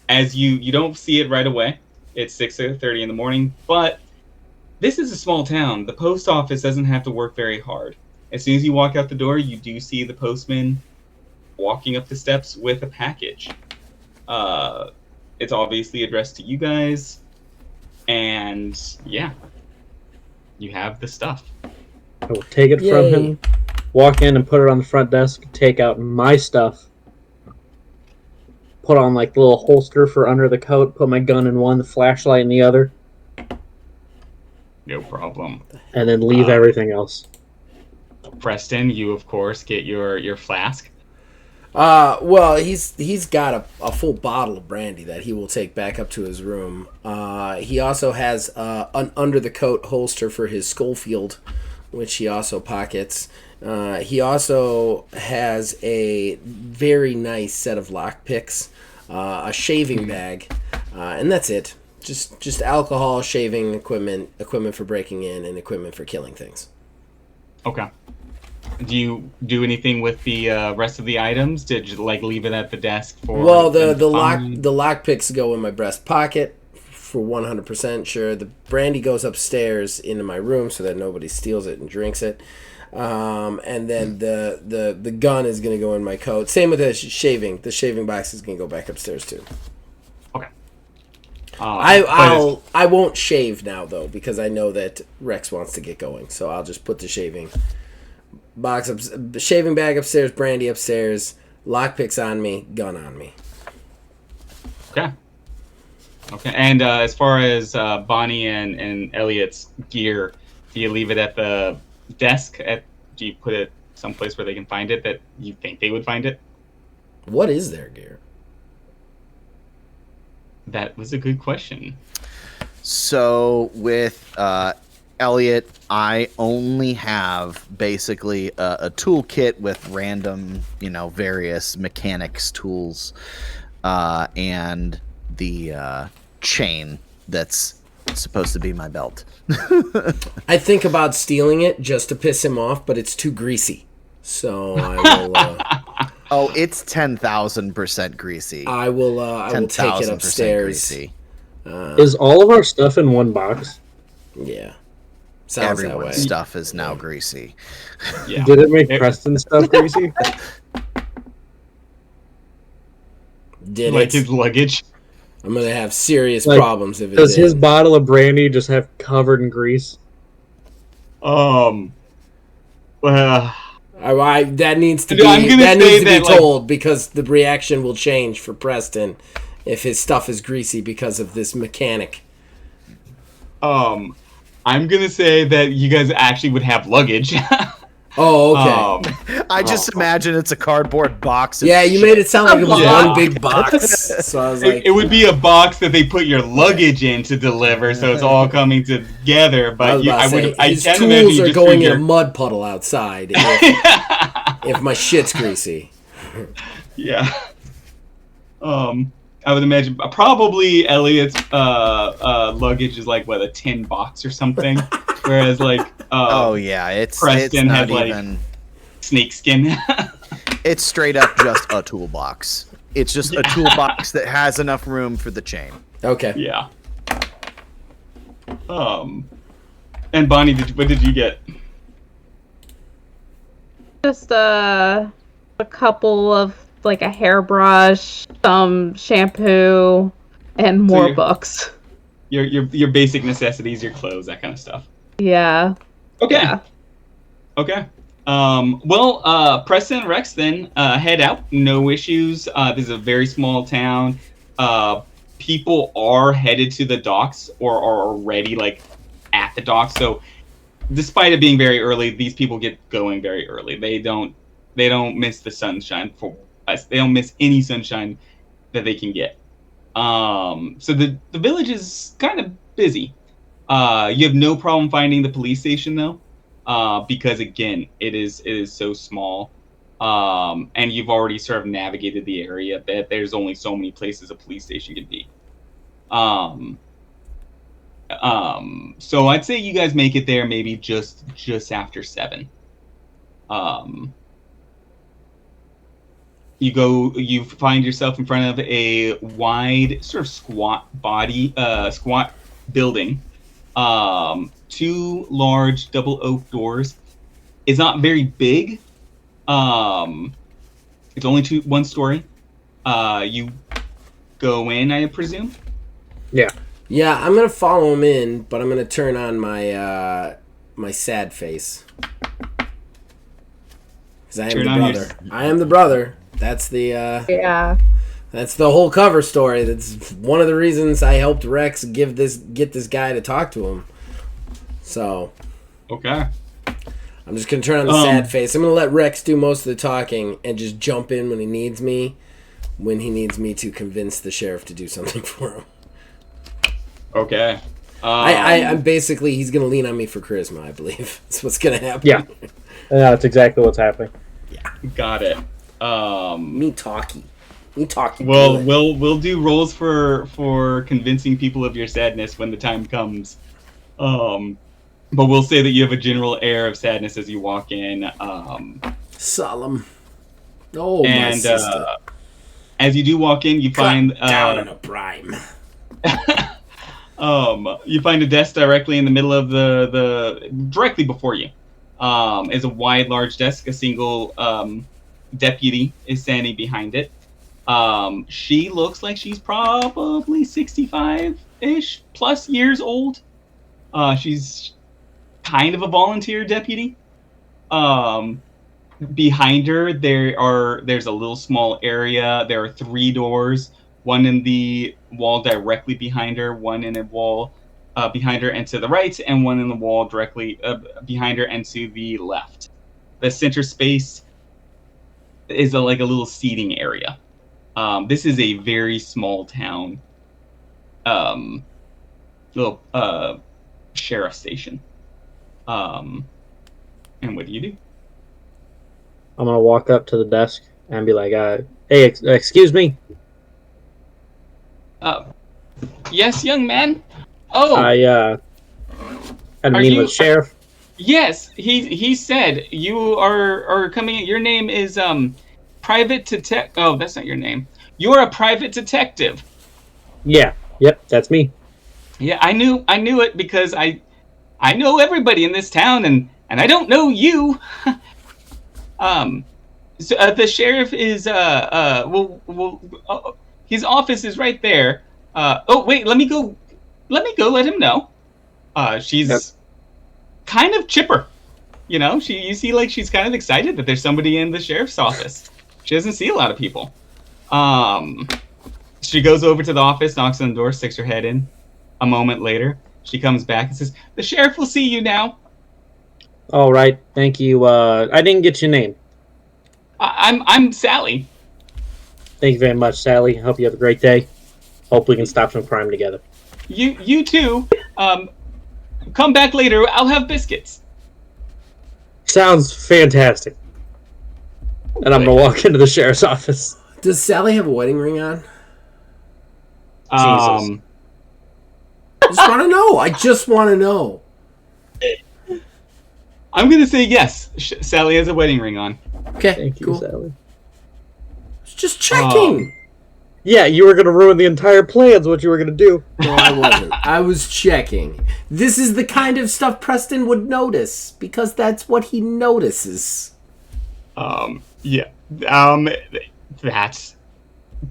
as you don't see it right away. It's 6:30 in the morning, but this is a small town. The post office doesn't have to work very hard. As soon as you walk out the door, you do see the postman walking up the steps with a package. It's obviously addressed to you guys, and yeah, you have the stuff. I will take it from Yay. him, walk in and put it on the front desk, take out my stuff, put on like the little holster for under the coat, put my gun in one, the flashlight in the other, No problem. and then leave everything else. Preston, you of course get your flask. Well, he's got a full bottle of brandy that he will take back up to his room. He also has an under the coat holster for his Schofield, which he also pockets. He also has a very nice set of lockpicks, a shaving bag, and that's it. Just alcohol, shaving equipment for breaking in, and equipment for killing things. Okay. Do you do anything with the rest of the items? Did you like leave it at the desk for? Well, the them to lock find? the lockpicks go in my breast pocket for 100% sure. The brandy goes upstairs into my room so that nobody steals it and drinks it. And then the gun is going to go in my coat. Same with the shaving. The shaving box is going to go back upstairs too. Okay. I won't shave now though because I know that Rex wants to get going. So I'll just put the shaving box up, shaving bag upstairs, brandy upstairs, lockpicks on me, gun on me. Okay. Okay. And as far as Bonnie and Elliot's gear, do you leave it at the desk? Do you put it someplace where they can find it that you think they would find it? What is their gear? That was a good question. So with Elliot, I only have basically a toolkit with random, various mechanics tools, and the chain that's supposed to be my belt. I think about stealing it just to piss him off, but it's too greasy. So I will. Oh, it's 10,000% greasy. I will take it 10,000% upstairs. greasy. Is all of our stuff in one box? Yeah, sounds that way. Everyone's stuff is now greasy. Yeah. Did it make Preston's stuff greasy? Did Like it? his luggage. I'm gonna have serious Like, problems if it Does did. his bottle of brandy just have covered in grease? Well, That needs to Dude, I'm be gonna that say needs to be that, like- told because the reaction will change for Preston if his stuff is greasy because of this mechanic. I'm gonna say that you guys actually would have luggage. Oh, okay. I just imagine it's a cardboard box. Of Yeah, you made it sound like it was Yeah. one big box. So I was like, It would be a box that they put your luggage in to deliver, so it's all coming together. I But was about to say, I his can't imagine tools you are just going threw in a your- mud puddle outside if my shit's greasy. Yeah. I would imagine probably Elliot's luggage is like a tin box or something, whereas oh yeah, it's Preston not had, even. snakeskin. It's straight up just a toolbox. It's just a toolbox that has enough room for the chain. Okay. Yeah. And Bonnie, what did you get? Just a couple of like a hairbrush, some shampoo, and more you're- books. your basic necessities, your clothes, that kind of stuff. Yeah. Okay. Yeah. Okay. Preston and Rex then head out. No issues. This is a very small town. People are headed to the docks or are already like at the docks. So, despite it being very early, these people get going very early. They don't miss the sunshine for us. They don't miss any sunshine that they can get. So the village is kind of busy. You have no problem finding the police station though. Because again, it is so small, and you've already sort of navigated the area that there's only so many places a police station can be. So I'd say you guys make it there maybe just after 7. You find yourself in front of a wide sort of squat building. 2 large double oak doors. It's not very big. It's only 1 story. You go in, I presume. Yeah. Yeah, I'm gonna follow him in, but I'm gonna turn on my my sad face. Because I am the brother. I am the brother. That's the Yeah. that's the whole cover story. That's one of the reasons I helped Rex get this guy to talk to him. So Okay. I'm just gonna turn on the sad face. I'm gonna let Rex do most of the talking and just jump in when he needs me to convince the sheriff to do something for him. Okay. I'm basically, he's gonna lean on me for charisma, I believe. That's what's gonna happen. Yeah. That's exactly what's happening. Got it. Me talky. Well, we'll do rolls for convincing people of your sadness when the time comes. But we'll say that you have a general air of sadness as you walk in. Solemn. Oh, and my sister. As you do walk in, you find down in a prime. You find a desk directly in the middle of the directly before you. Is a wide, large desk. A single deputy is standing behind it. She looks like she's probably 65-ish plus years old. She's kind of a volunteer deputy. Behind her, there's a little small area. There are 3 doors. One in the wall directly behind her, one in a wall behind her and to the right, and one in the wall directly behind her and to the left. The center space is like a little seating area. This is a very small town. Little sheriff station. And what do you do? I'm gonna walk up to the desk and be like, "Hey, excuse me." Yes, young man. Oh, I had a meeting with the sheriff. Yes, he said you are coming. Your name is private detective. Oh, that's not your name. You're a private detective. Yeah. Yep, that's me. Yeah, I knew it because I know everybody in this town, and I don't know you. So the sheriff is his office is right there. Oh wait, let me go let him know. She's kind of chipper. You see like she's kind of excited that there's somebody in the sheriff's office. She doesn't see a lot of people. She goes over to the office, knocks on the door, sticks her head in. A moment later, she comes back and says, "The sheriff will see you now." All right, thank you. I didn't get your name. I'm Sally. Thank you very much, Sally. Hope you have a great day. Hope we can stop some crime together. You too. Come back later. I'll have biscuits. Sounds fantastic. And I'm gonna walk into the sheriff's office. Does Sally have a wedding ring on? Jesus. I just want to know. I'm gonna say yes. Sally has a wedding ring on. Okay, Thank you, cool. Sally. Just checking. Yeah, you were gonna ruin the entire plans. What you were gonna do? No, I wasn't. I was checking. This is the kind of stuff Preston would notice because that's what he notices. Yeah. That's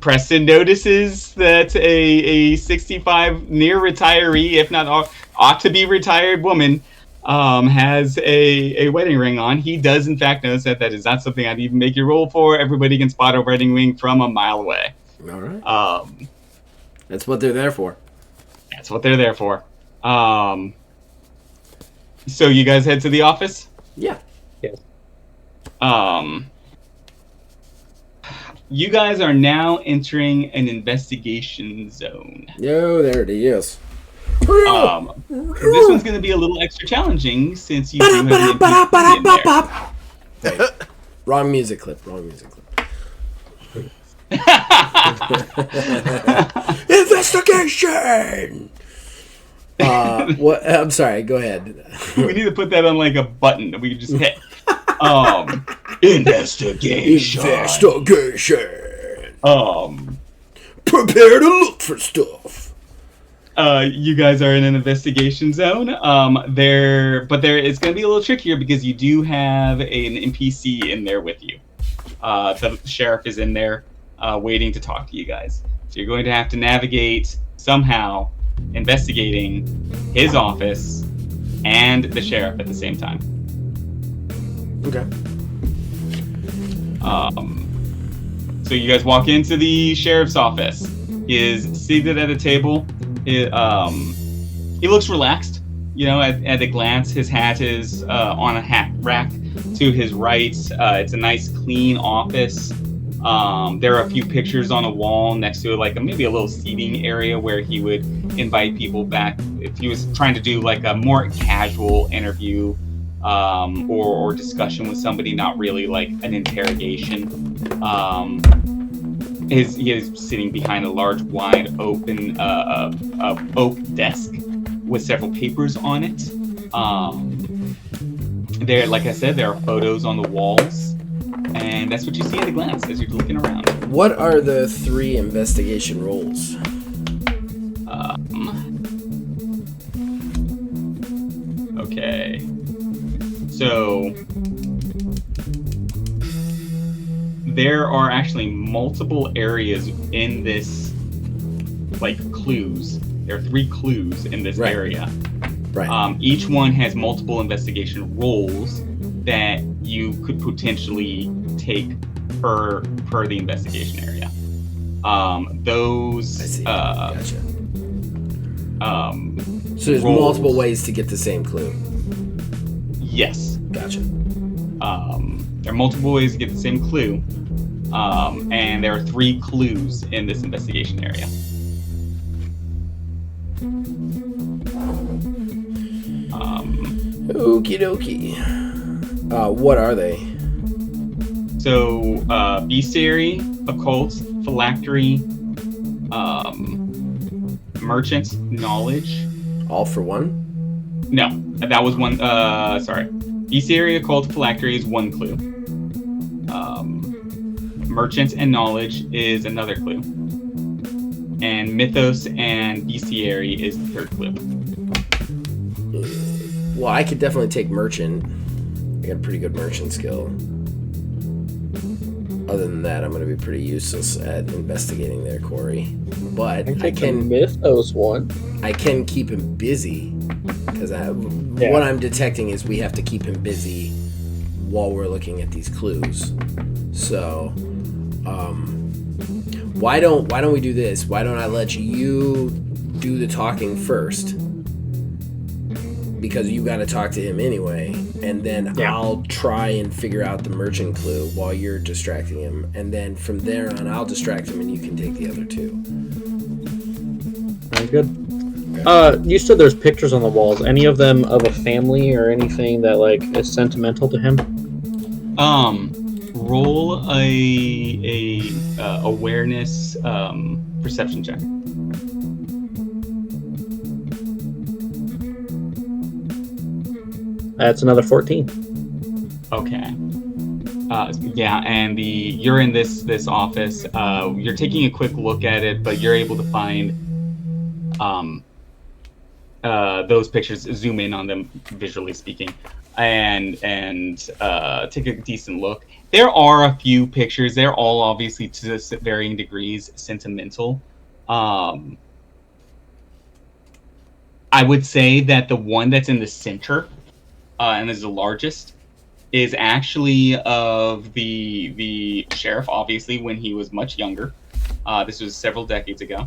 Preston notices that a 65 near retiree, if not ought to be retired woman, has a wedding ring on. He does in fact notice that is not something I'd even make you roll for. Everybody can spot a wedding ring from a mile away. All right. That's what they're there for. That's what they're there for. So you guys head to the office? Yeah. Yes. You guys are now entering an investigation zone. Yo, there it is. This one's going to be a little extra challenging since you do have an NPC in there. Wrong music clip. Investigation! What? I'm sorry, go ahead. We need to put that on like a button that we can just hit. Investigation. Prepare to look for stuff. You guys are in an investigation zone. It's going to be a little trickier because you do have an NPC in there with you. The sheriff is in there, waiting to talk to you guys. So you're going to have to navigate somehow investigating his office and the sheriff at the same time. Okay. So you guys walk into the sheriff's office. He is seated at a table. He looks relaxed. You know, at a glance, his hat is on a hat rack to his right. It's a nice, clean office. There are a few pictures on a wall next to it, like maybe a little seating area where he would invite people back if he was trying to do like a more casual interview or discussion with somebody, not really like an interrogation. He is sitting behind a large, wide open oak desk with several papers on it. There, like I said, there are photos on the walls, and that's what you see at a glance as you're looking around. What are the 3 investigation roles? Okay. So there are actually multiple areas in this, like clues. There are 3 clues in this area. Right. Each one has multiple investigation roles that you could potentially take per the investigation area. Those. I see. Gotcha. So there's roles. multiple ways to get the same clue. Yes. Gotcha. There are multiple ways to get the same clue, and there are 3 clues in this investigation area. Okie dokie. What are they? So, bestiary, occult, phylactery, merchant, knowledge. All for one? No, that was one. Sorry. Bestiary, occult, phylactery is 1 clue. Merchant and knowledge is another clue. And mythos and bestiary is the 3rd clue. Well, I could definitely take merchant. I got a pretty good merchant skill. Other than that, I'm going to be pretty useless at investigating there, Corey. But I can mythos one. I can keep him busy because what I'm detecting is we have to keep him busy while we're looking at these clues. So, why don't we do this? Why don't I let you do the talking first? Because you got to talk to him anyway, and then I'll try and figure out the merchant clue while you're distracting him, and then from there on, I'll distract him, and you can take the other 2. Very good. You said there's pictures on the walls. Any of them of a family or anything that like is sentimental to him? Roll a awareness perception check. That's another 14. Okay. And you're in this office. You're taking a quick look at it, but you're able to find those pictures. Zoom in on them, visually speaking, and take a decent look. There are a few pictures. They're all obviously to varying degrees sentimental. Um, I would say that the one that's in the center and is the largest is actually of the sheriff, obviously, when he was much younger. This was several decades ago.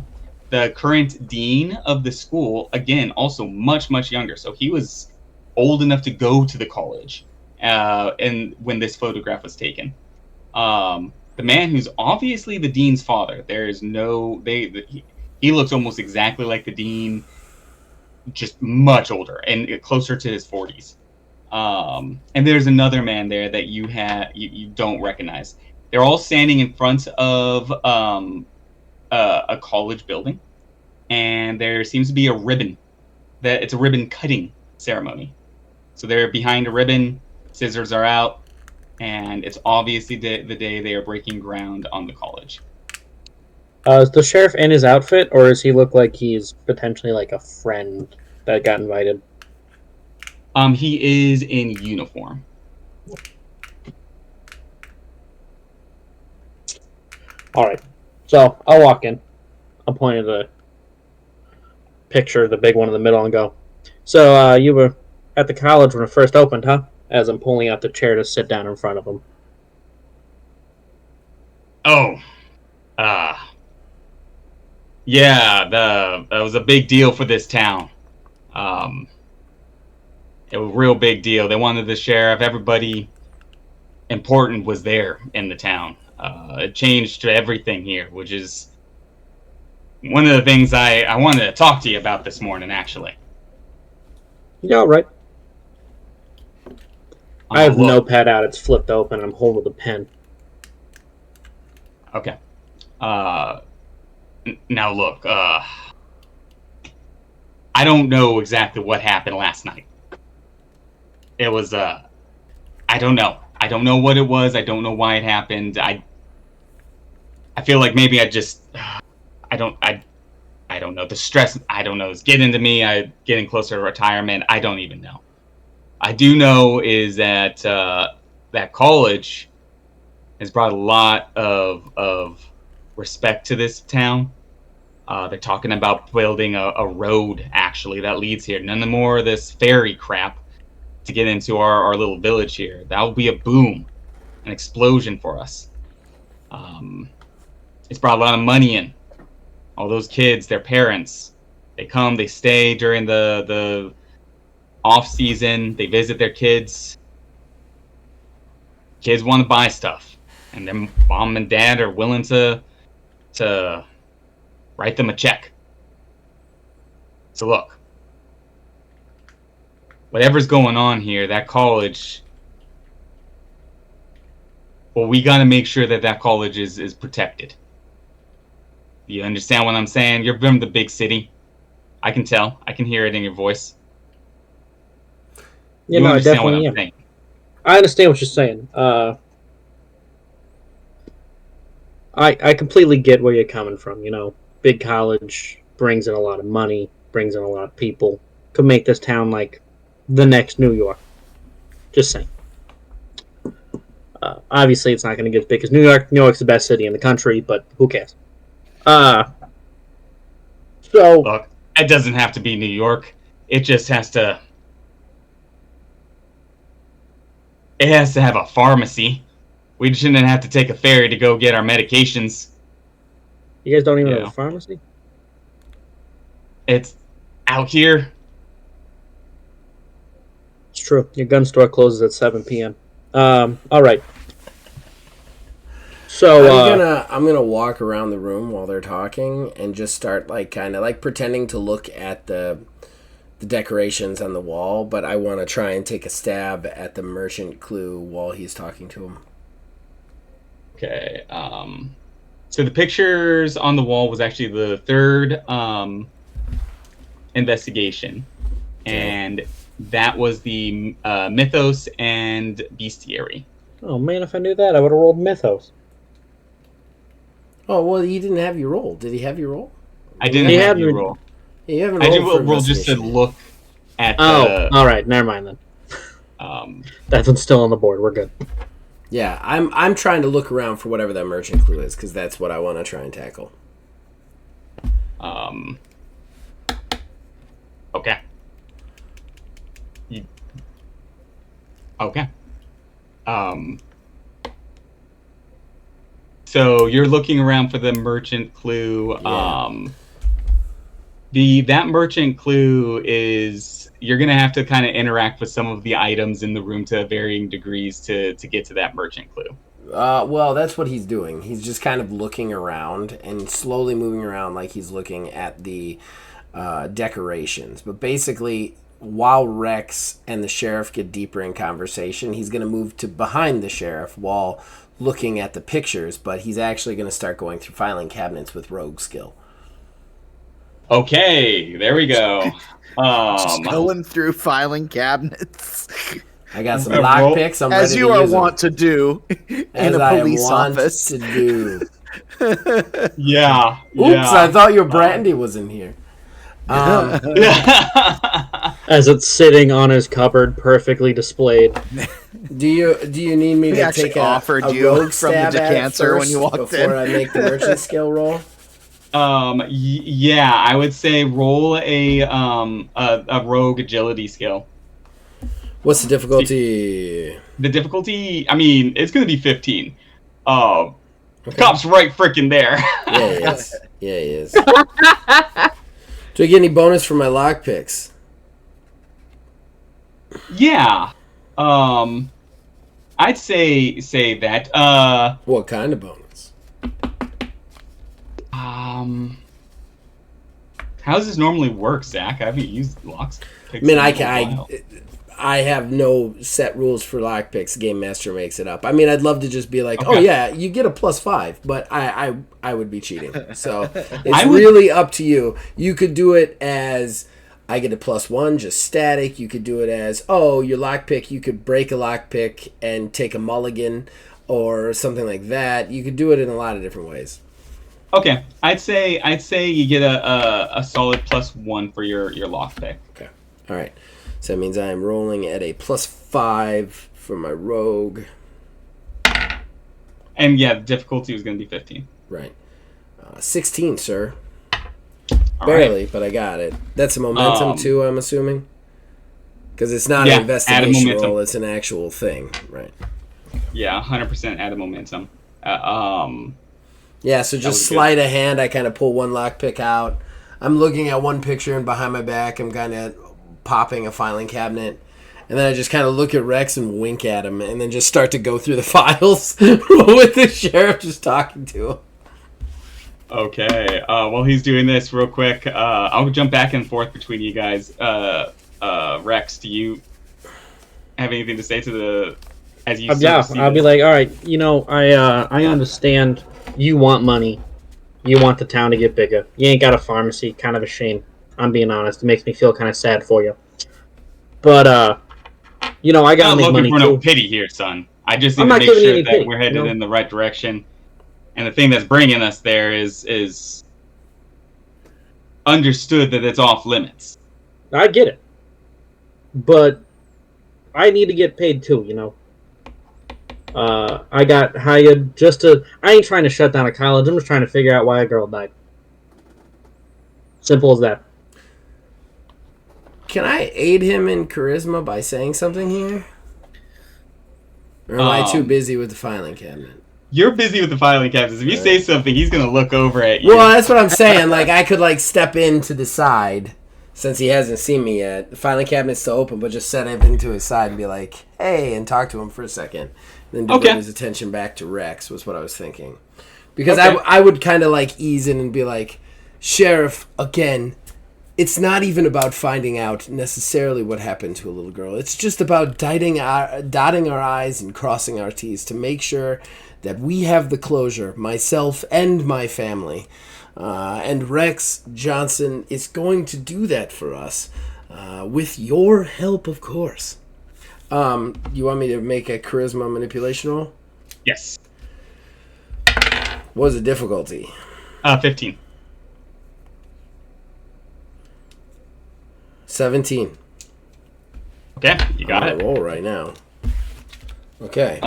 The current dean of the school, again, also much, much younger. So he was old enough to go to the college and when this photograph was taken. The man who's obviously the dean's father, there is no... he looks almost exactly like the dean, just much older and closer to his 40s. And there's another man there that you don't recognize. They're all standing in front of a college building, and there seems to be a ribbon. It's a ribbon cutting ceremony. So they're behind a ribbon, scissors are out, and it's obviously the day they are breaking ground on the college. Is the sheriff in his outfit, or does he look like he's potentially like a friend that got invited? He is in uniform. All right, so I'll walk in. I'll point at the picture, the big one in the middle, and go, so you were at the college when it first opened, huh? As I'm pulling out the chair to sit down in front of him. Oh, yeah, that was a big deal for this town. It was a real big deal. They wanted the sheriff. Everybody important was there in the town. It changed everything here, which is one of the things I wanted to talk to you about this morning, actually. Yeah, all right. I have Look. no pad out. It's flipped open. I'm holding the pen. Okay. Now look, I don't know exactly what happened last night. It was, I don't know. I don't know what it was. I don't know why it happened. I feel like maybe I don't know. The stress, I don't know, is getting to me. I'm getting closer to retirement. I don't even know. I do know is that that college has brought a lot of respect to this town. They're talking about building a road, actually, that leads here. None more of this ferry crap to get into our little village here. That will be a boom, an explosion for us. It's brought a lot of money in. All those kids, their parents, they come, they stay during the off season. They visit their kids. Kids want to buy stuff, and their mom and dad are willing to write them a check. So look, whatever's going on here, that college, well, we got to make sure that college is protected. You understand what I'm saying? You're from the big city. I can tell. I can hear it in your voice. You You know, I understand what definitely I'm am. saying? I understand what you're saying. I completely get where you're coming from. You know, big college brings in a lot of money, brings in a lot of people, could make this town like the next New York. Just saying. Obviously, it's not going to get as big as New York. New York's the best city in the country, but who cares? So Look, it doesn't have to be New York. It just has to. It has to have a pharmacy. We shouldn't have to take a ferry to go get our medications. you guys don't even Yeah. have a pharmacy? It's out here. It's true. Your gun store closes at 7 p.m. All right. So I'm gonna walk around the room while they're talking and just start like kind of like pretending to look at the decorations on the wall, but I want to try and take a stab at the merchant clue while he's talking to him. Okay. So the pictures on the wall was actually the third investigation, and that was the mythos and bestiary. oh man, if I knew that, I would have rolled mythos. Oh well, you didn't have your roll. Did he have your roll? I didn't He have had you me- roll. Yeah, you haven't I rolled did for roll just to investigation. look at Oh, all right. Never mind then. um, That's still on the board. We're good. Yeah, I'm trying to look around for whatever that merchant clue is, because that's what I want to try and tackle. Okay. Okay. So you're looking around for the merchant clue. Yeah. That merchant clue is you're gonna have to kind of interact with some of the items in the room to varying degrees to get to that merchant clue. Well, that's what he's doing. He's just kind of looking around and slowly moving around like he's looking at the decorations. But basically, while Rex and the sheriff get deeper in conversation, he's going to move to behind the sheriff while looking at the pictures, but he's actually going to start going through filing cabinets with rogue skill. Okay, there we go. Just going through filing cabinets. I got some lockpicks. I'm as ready you to are use wont to do in a police office. To do. Yeah. Oops! I thought your brandy was in here. As it's sitting on his cupboard, perfectly displayed. Do you need me to take a rogue stab at it first when you walked before I make the merchant skill roll? Yeah, I would say roll a rogue agility skill. What's the difficulty? The difficulty, I mean, it's going to be 15. Cop's right freaking there. Yeah, he is. Yeah, he is. Do I get any bonus for my lockpicks? Yeah. I'd say that. What kind of bonus? How does this normally work, Zach? I haven't used locks. I mean, I have no set rules for lockpicks. Game Master makes it up. I mean, I'd love to just be like, okay. Oh yeah, you get a +5, but I would be cheating. So it's really up to you. You could do it as I get a +1, just static. You could do it as, oh, your lockpick, you could break a lockpick and take a mulligan or something like that. You could do it in a lot of different ways. Okay, I'd say you get a solid +1 for your lockpick. Okay, all right. So that means I am rolling at a +5 for my rogue. And yeah, the difficulty was going to be 15. Right. 16, sir. All Barely, right. But I got it. That's a momentum too, I'm assuming? Because it's not an investigation roll, it's an actual thing. Right. Yeah, 100% add a momentum. Yeah, so just sleight of hand, I kind of pull one lockpick out. I'm looking at one picture, and behind my back, I'm kind of popping a filing cabinet. And then I just kind of look at Rex and wink at him, and then just start to go through the files with the sheriff just talking to him. Okay, while he's doing this real quick, I'll jump back and forth between you guys. Rex, do you have anything to say to the... as you I'll be like, all right, I understand you want money. You want the town to get bigger. You ain't got a pharmacy. Kind of a shame. I'm being honest. It makes me feel kind of sad for you. But, I gotta make money too. I'm not looking for no pity here, son. I just need to make sure that we're headed in the right direction. And the thing that's bringing us there is understood that it's off limits. I get it. But I need to get paid too, I got hired I ain't trying to shut down a college. I'm just trying to figure out why a girl died. Simple as that. Can I aid him in charisma by saying something here? Or am I too busy with the filing cabinet? You're busy with the filing cabinets. If you say something, he's going to look over at you. Well, that's what I'm saying. Like, I could, step in to the side, since he hasn't seen me yet. The filing cabinet's still open, but just set him into his side and be like, hey, and talk to him for a second. Then divert his attention back to Rex was what I was thinking. Because I would kind of, ease in and be like, Sheriff, again, it's not even about finding out necessarily what happened to a little girl. It's just about dotting our I's and crossing our T's to make sure that we have the closure, myself and my family. And Rex Johnson is going to do that for us, with your help, of course. You want me to make a charisma manipulation roll? Yes. What was the difficulty? 15. 17. Okay, you got it. Roll right now. Okay.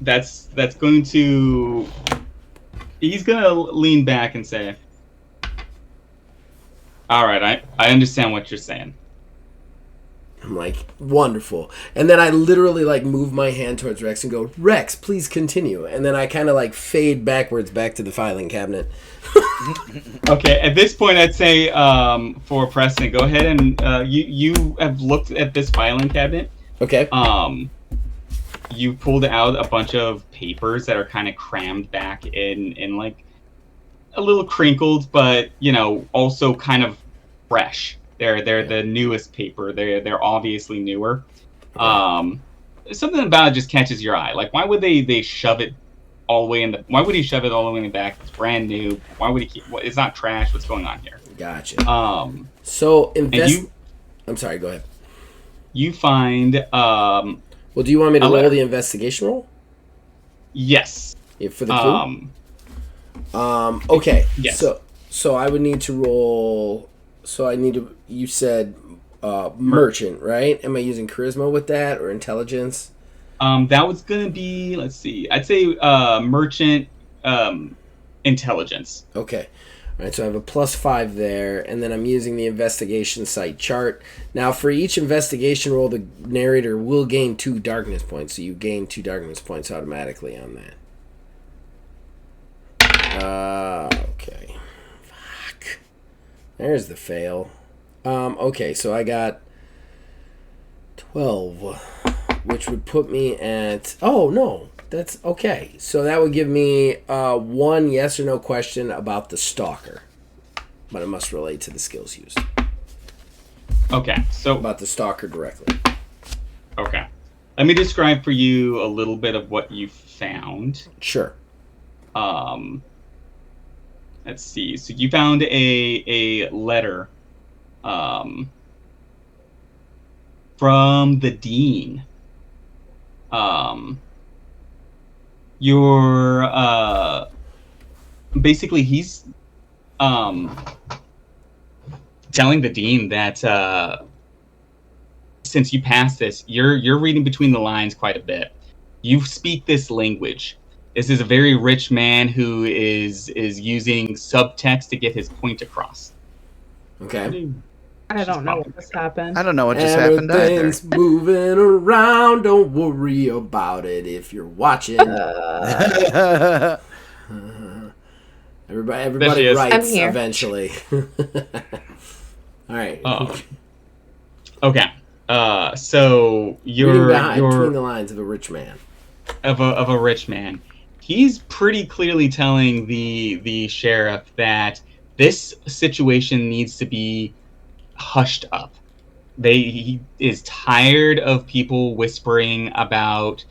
that's going to. He's gonna lean back and say, "All right, I understand what you're saying." I'm like, wonderful. And then I literally like move my hand towards Rex and go, Rex, please continue. And then I kind of like fade backwards back to the filing cabinet. Okay, at this point, I'd say for Preston, go ahead and you have looked at this filing cabinet. Okay. You pulled out a bunch of papers that are kind of crammed back in like a little crinkled, but also kind of fresh. They're the newest paper. They're obviously newer. Something about it just catches your eye. Like, why would they shove it all the way in the? Why would he shove it all the way in the back? It's brand new. Why would he keep? It's not trash. What's going on here? Gotcha. So I'm sorry. Go ahead. You find. Well, do you want me to roll the investigation roll? Yes. Yeah, for the clue. Okay. Yes. So I would need to roll. So I need to. You said merchant, right? Am I using charisma with that or intelligence? That was gonna be. Let's see. I'd say merchant intelligence. Okay. All right. So I have a +5 there, and then I'm using the investigation site chart. Now, for each investigation roll, the narrator will gain 2 darkness points. So you gain 2 darkness points automatically on that. Okay. Fuck. There's the fail. Okay, so I got 12, which would put me at... Oh, no. That's okay. So that would give me 1 yes or no question about the stalker. But it must relate to the skills used. Okay, so... About the stalker directly. Okay. Let me describe for you a little bit of what you found. Sure. Let's see. So you found a letter from the dean. You're basically he's telling the dean that since you passed this, you're reading between the lines quite a bit. You speak this language. This is a very rich man who is using subtext to get his point across. Okay. I don't know what just happened. I don't know what just happened either. Everything's moving around. Don't worry about it if you're watching. Everybody writes eventually. All right. Okay. So you're between the lines of a rich man. Of a rich man. He's pretty clearly telling the sheriff that this situation needs to be hushed up. He is tired of people whispering about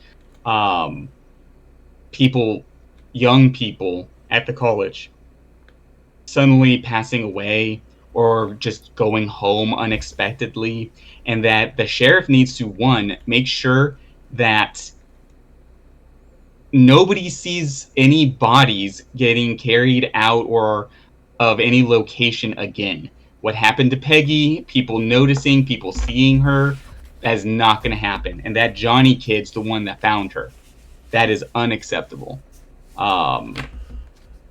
young people at the college suddenly passing away or just going home unexpectedly, and that the sheriff needs to, 1, make sure that nobody sees any bodies getting carried out or of any location again. What happened to Peggy, people noticing, people seeing her, that is not going to happen. And that Johnny kid's the one that found her. That is unacceptable.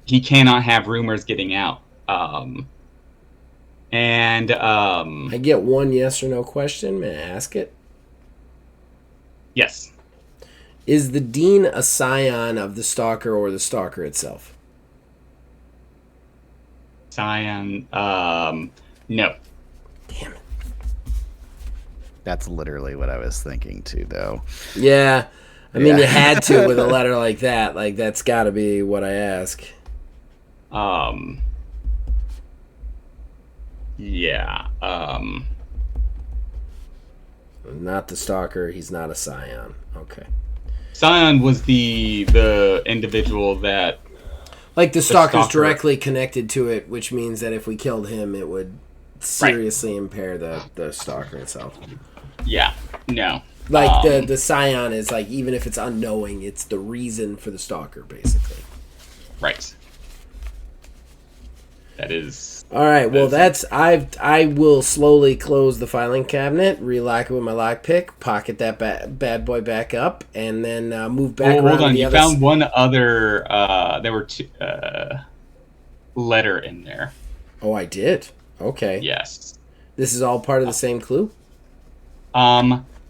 He cannot have rumors getting out. I get 1 yes or no question. May I ask it? Yes. Is the dean a scion of the stalker or the stalker itself? Scion, no. Damn it. That's literally what I was thinking too, though. Yeah. I mean, you had to with a letter like that. Like, that's got to be what I ask. Yeah. Not the stalker. He's not a scion. Okay. Scion was the individual that... Like, the stalker's directly connected to it, which means that if we killed him, it would seriously impair the stalker itself. Yeah. No. Like, the scion is, like, even if it's unknowing, it's the reason for the stalker, basically. Right. That is. All right. Well, I will slowly close the filing cabinet, relock it with my lockpick, pocket that bad boy back up, and then move back around. Hold on. To the You other found one other. There were two letter in there. Oh, I did. Okay. Yes. This is all part of the same clue.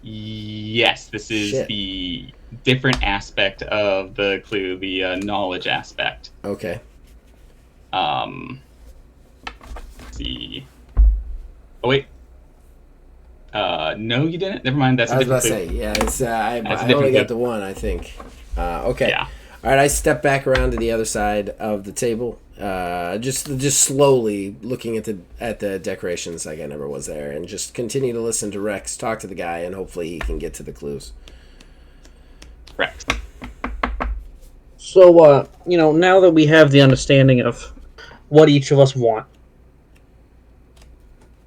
Yes. This is the different aspect of the clue, the knowledge aspect. Okay. Let's see. Oh wait. No, you didn't. Never mind. That's a I was about different to clue. say, yeah. It's I That's a only different got clue. the one, I think. Okay. Yeah. All right. I step back around to the other side of the table. Just slowly looking at the decorations like I never was there, and just continue to listen to Rex talk to the guy, and hopefully he can get to the clues. Rex. So, now that we have the understanding of what each of us want,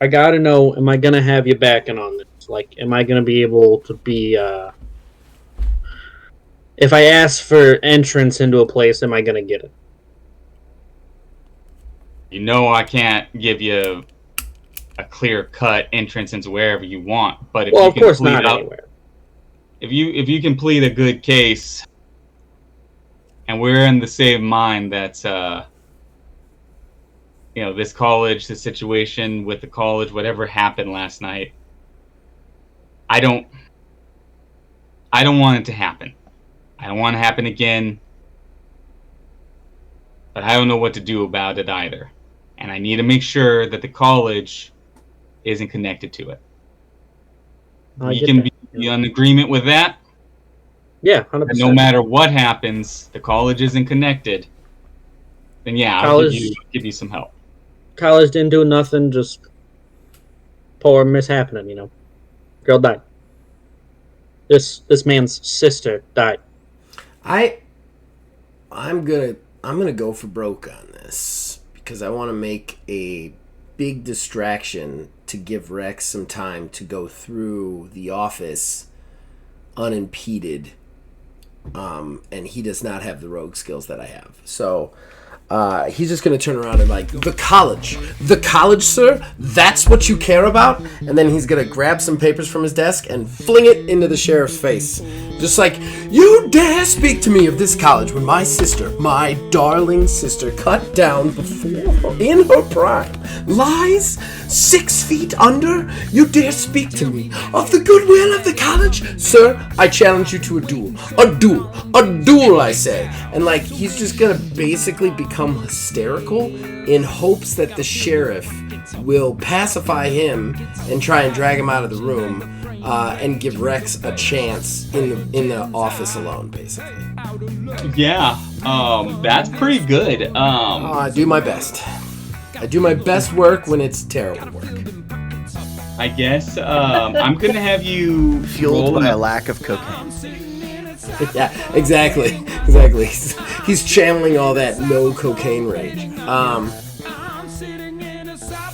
I gotta know, am I gonna have you backing on this? Like, am I gonna be able to be, if I ask for entrance into a place, am I gonna get it? You know I can't give you a clear-cut entrance into wherever you want, but if Well, you of can course plead not out, anywhere. if you can plead a good case, and we're in the same mind that this college, the situation with the college, whatever happened last night, I don't want it to happen. I don't want it to happen again, but I don't know what to do about it either. And I need to make sure that the college isn't connected to it. I You get can that. be in agreement with that. Yeah, And 100%. no matter what happens, the college isn't connected. Then yeah, I'll give you some help. College didn't do nothing, just poor mishappening, Girl died. This man's sister died. I'm gonna go for broke on this because I want to make a big distraction to give Rex some time to go through the office unimpeded, and he does not have the rogue skills that I have. So he's just gonna turn around and like, the college, sir, that's what you care about. And then he's gonna grab some papers from his desk and fling it into the sheriff's face, just like, you dare speak to me of this college when my sister, my darling sister, cut down before her, in her prime, lies 6 feet under? You dare speak to me of the goodwill of the college? Sir, I challenge you to a duel, I say. And like, he's just gonna basically become hysterical in hopes that the sheriff will pacify him and try and drag him out of the room, and give Rex a chance in the office alone, basically. Yeah, that's pretty good. I do my best. I do my best work when it's terrible work. I guess I'm gonna have you Fueled roll by an- a lack of cocaine. Yeah, exactly. He's channeling all that no cocaine rage.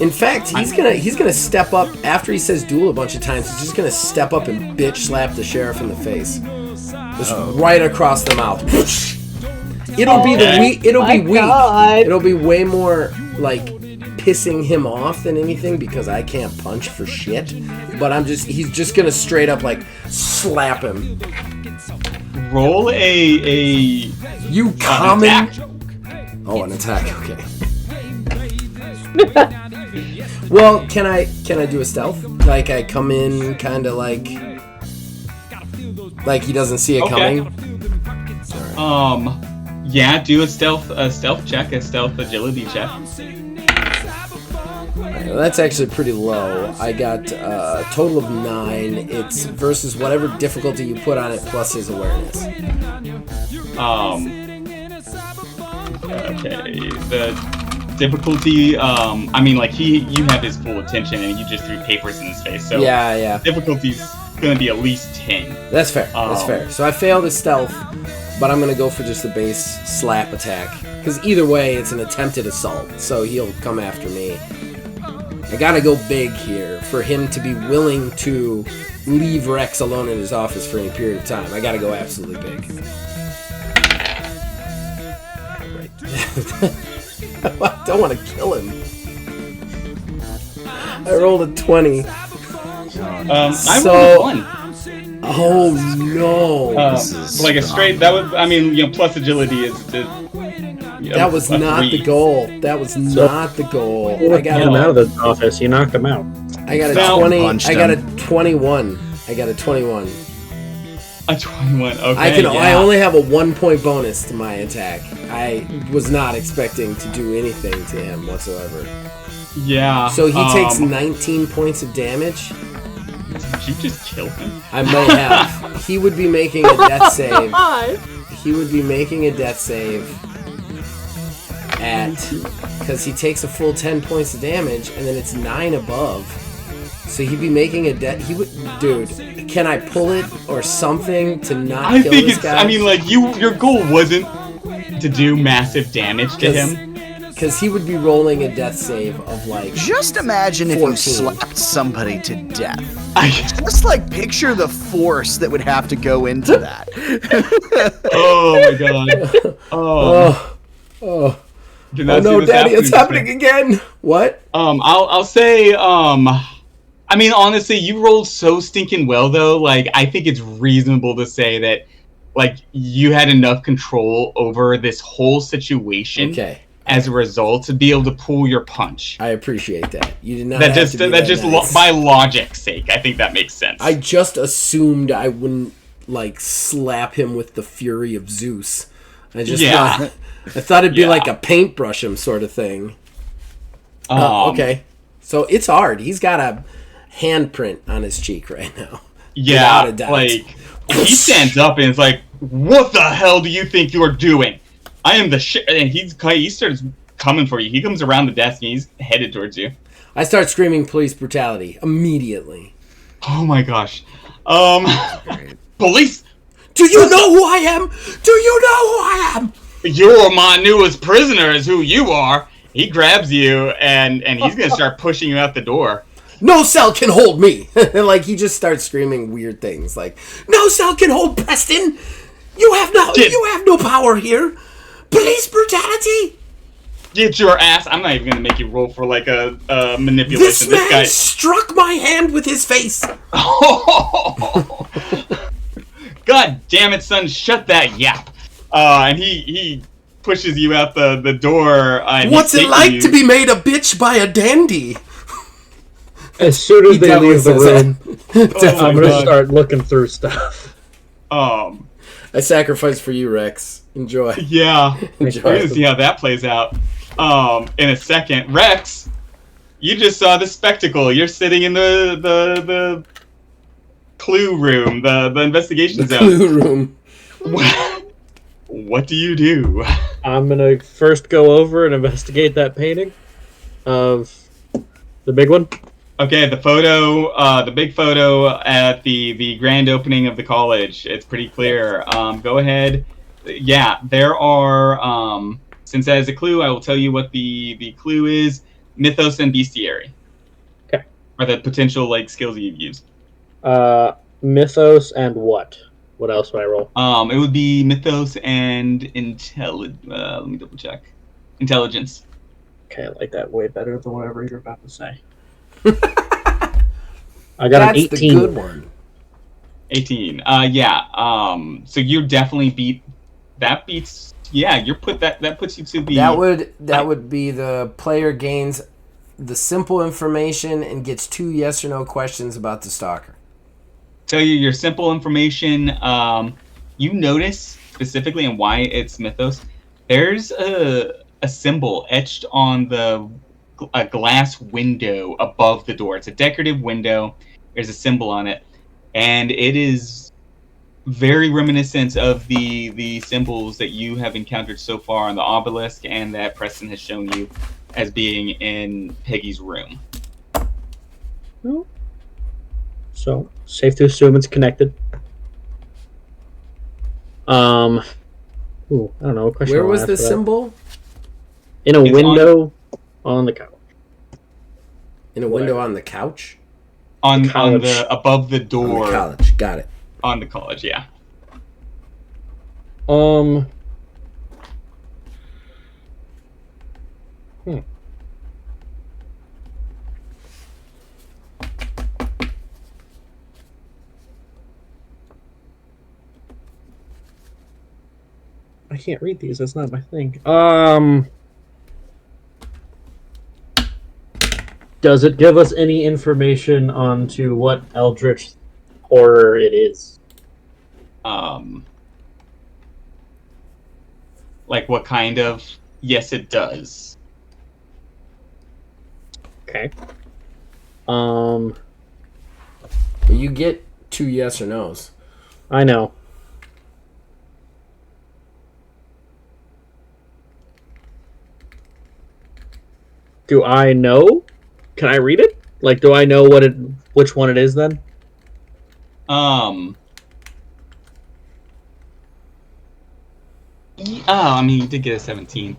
In fact, he's gonna step up after he says duel a bunch of times. He's just gonna step up and bitch slap the sheriff in the face, just right across the mouth. It'll be way more like pissing him off than anything because I can't punch for shit. But he's just gonna straight up like slap him. Roll a You common. attack. Oh, an attack. Okay. Well, can I do a stealth? Like I come in kind of like he doesn't see it coming. Yeah, do a stealth check, a stealth agility check. Well, that's actually pretty low. I got a total of 9. It's versus whatever difficulty you put on it plus his awareness. Okay, the difficulty, I mean, like, you have his full attention and you just threw papers in his face, so Yeah. difficulty's gonna be at least 10. That's fair. That's fair. So I failed his stealth, but I'm gonna go for just the base slap attack because either way, it's an attempted assault, so he'll come after me. I gotta go big here for him to be willing to leave Rex alone in his office for any period of time. I gotta go absolutely big. I don't want to kill him. I rolled a 20. I So- rolled a 1. Oh no! Like a straight. That was. I mean, plus agility is. That was not the goal. That was not the goal. I got him out of the office. You knocked him out. I got a Now- 20. Punched I got a him. 21. I got a 21. A 21. Okay. I only have a 1-point bonus to my attack. I was not expecting to do anything to him whatsoever. Yeah. So he takes 19 points of damage. Did you just kill him? I may have. He would be making a death save. God. He would be making a death save because he takes a full 10 points of damage, and then it's 9 above. So he'd be making a death. He would, dude. Can I pull it or something to not I kill think this it's. guy? I mean, like your goal wasn't to do massive damage to him. Because he would be rolling a death save of like. Just imagine if 14. you slapped somebody to death. I, Just like picture the force that would have to go into that. oh my god. Oh. Oh Did not see no, this Daddy! It's happening. happening again. What? I'll say. I mean, honestly, you rolled so stinking well, though. Like, I think it's reasonable to say that, like, you had enough control over this whole situation. Okay. As a result, to be able to pull your punch. I appreciate that. You did not. That have to be nice. by logic's sake, I think that makes sense. I just assumed I wouldn't like slap him with the fury of Zeus. I just thought it'd be like a paintbrush him sort of thing. Okay, so it's hard. He's got a handprint on his cheek right now. Yeah, Without a doubt. like he stands up and is like, "What the hell do you think you're doing? I am the shit." And he starts coming for you. He comes around the desk and he's headed towards you. I start screaming police brutality immediately. Oh my gosh. Police, Do you know who I am? Do you know who I am? you're my newest prisoner is who you are. He grabs you and he's gonna start pushing you out the door. No cell can hold me. Like he just starts screaming weird things like, "No cell can hold Preston. You have no power here. Police brutality." Get your ass. I'm not even gonna make you roll for like a manipulation. This man struck my hand with his face. God damn it, son! Shut that yap. And he pushes you out the door. And What's it like to be made a bitch by a dandy? As soon as they leave the room, I'm gonna God. start looking through stuff. I sacrifice for you, Rex. Enjoy. Yeah. We're Enjoy. gonna see how that plays out. In a second, Rex, you just saw the spectacle. You're sitting in the clue room, the investigation zone. Clue room. What do you do? I'm gonna first go over and investigate that painting of the big one. Okay, the photo, the big photo at the grand opening of the college. It's pretty clear. Go ahead. Yeah, there are. Since that is a clue, I will tell you what the clue is: mythos and bestiary. Okay. Are the potential like skills you've used? Mythos and what? What else would I roll? It would be mythos and let me double check. Intelligence. Okay, I like that way better than whatever you're about to say. I got an 18. That's the good one. 18. Yeah. So you definitely beat. That beats. Yeah, you're that puts you to the. That would be the player gains the simple information and gets 2 yes or no questions about the stalker. Tell you your simple information. You notice specifically and why it's mythos. There's a symbol etched on a glass window above the door. It's a decorative window. There's a symbol on it, and it is very reminiscent of the symbols that you have encountered so far on the obelisk and that Preston has shown you as being in Peggy's room. So, safe to assume it's connected. I don't know. What question Where I'll was ask the for that. symbol? In a It's window on the couch. In a window on the couch? On College. the above the On door the college. Got it. on the college, yeah. I can't read these. That's not my thing. Does it give us any information on to what eldritch horror it is? Like what kind of? Yes, it does. Okay. You get 2 yes or no's. I know. Do I know? Can I read it? Like, do I know which one it is then? I mean, you did get a 17.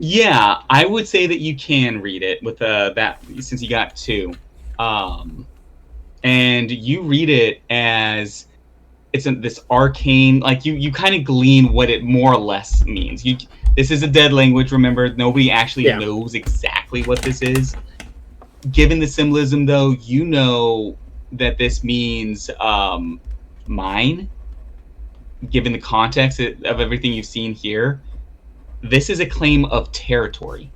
Yeah, I would say that you can read it with that since you got 2. And you read it as it's this arcane, like you kind of glean what it more or less means. This is a dead language, remember, nobody actually knows exactly what this is. Given the symbolism though, you know that this means mine. Given the context of everything you've seen here, this is a claim of territory.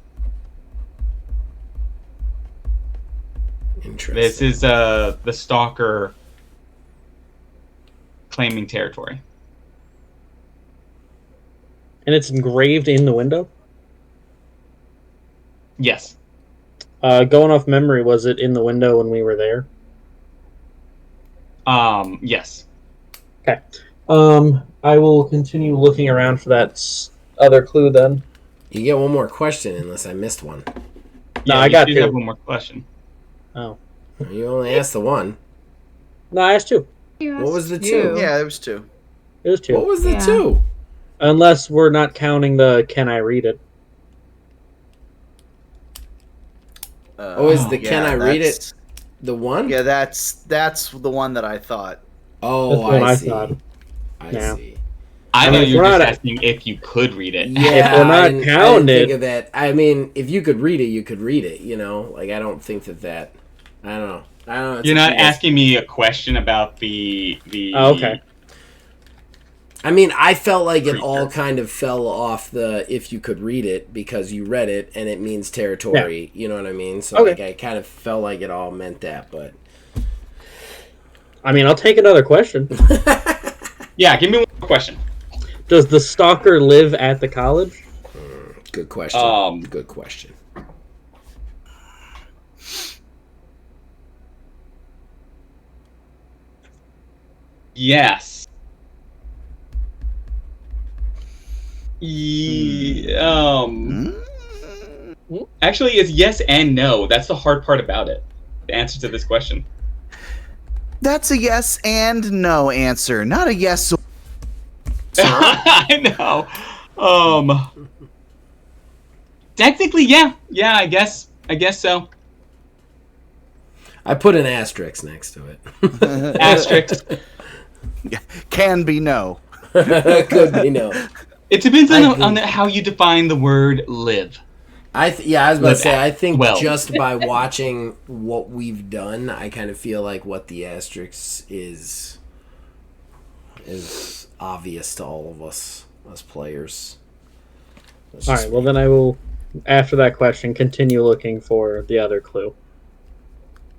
Interesting. This is the stalker claiming territory. And it's engraved in the window? Yes. Going off memory, was it in the window when we were there? Yes. Okay. I will continue looking around for that other clue then. You get one more question unless I missed one. No, Yeah, I got you 2. have one more question. Oh. You only asked the one. No, I asked 2. What was the 2? Yeah, there was 2. It was 2. What was the Yeah. 2? Unless we're not counting the can I read it. Can I read it the one? Yeah, that's the one that I thought. Oh, That's what I see. thought. I Yeah. see. I mean, know if you're we're just not- asking if you could read it. Yeah, If we're not I didn't counting think it- of that. I mean, if you could read it, you could read it. You know, like I don't think that. I don't know. It's You're up not to you guys. asking me a question about the. Oh, okay. I mean, I felt like it all Creature. kind of fell off the if you could read it because you read it and it means territory. You know what I mean? So Okay. like, I kind of felt like it all meant that, but I mean, I'll take another question. Yeah, give me one more question. Does the stalker live at the college? good question. Good question. Yes. Actually, it's yes and no. That's the hard part about it. The answer to this question. That's a yes and no answer, not a yes. I know. Technically, yeah. Yeah, I guess so. I put an asterisk next to it. Asterisk. Can be no. Could be no. It depends I on think- how you define the word live. I was about to Live say. at. I think Well. just by watching what we've done, I kind of feel like what the asterisk is obvious to all of us as players. That's All just right. Well, then I will, after that question, continue looking for the other clue.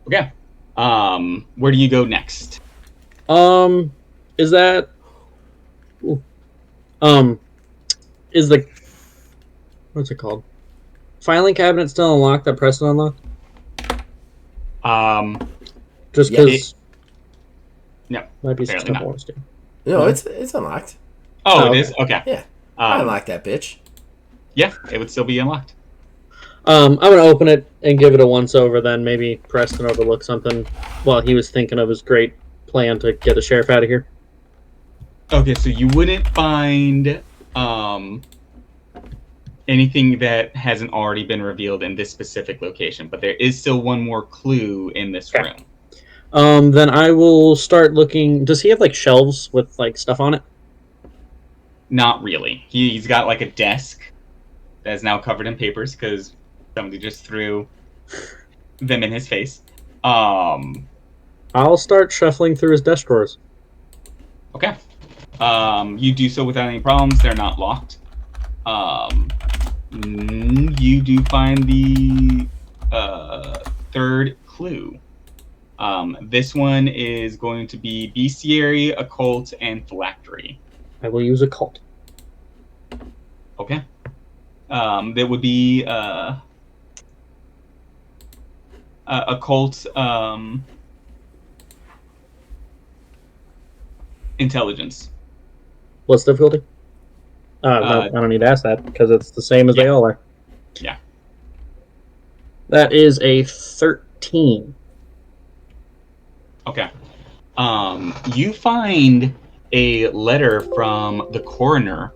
Okay. Where do you go next? Is that? Ooh. Is the what's it called? Filing cabinet still unlocked? That Preston unlocked? Just Yeah, because. No, Might be apparently some not. more too. no, it's unlocked. Oh, Oh, it is? Okay. Yeah, I Um, unlocked that bitch. yeah, it would still be unlocked. I'm gonna open it and give it a once over. Then maybe Preston overlooked something while he was thinking of his great plan to get the sheriff out of here. Okay, so you wouldn't find anything that hasn't already been revealed in this specific location, but there is still one more clue in this Okay. room. Then I will start looking. Does he have like shelves with like stuff on it? Not really. He's got like a desk that is now covered in papers because somebody just threw them in his face. I'll start shuffling through his desk drawers. Okay. You do so without any problems. They're not locked. You do find the third clue. This one is going to be bestiary, occult, and phylactery. I will use occult. Okay. That would be occult intelligence. What's the difficulty? No, I don't need to ask that because it's the same as they all are. Yeah. That is a 13. Okay. You find a letter from the coroner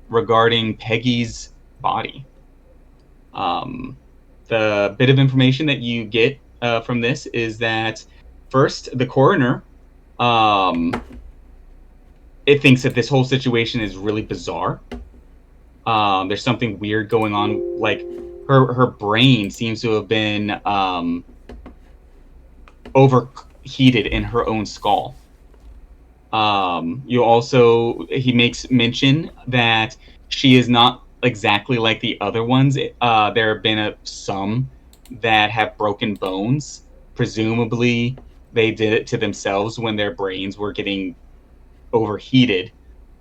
regarding Peggy's body. The bit of information that you get from this is that first, the coroner it thinks that this whole situation is really bizarre. There's something weird going on. Like her brain seems to have been overheated in her own skull. He makes mention that she is not exactly like the other ones. There have been some that have broken bones. Presumably, they did it to themselves when their brains were getting overheated,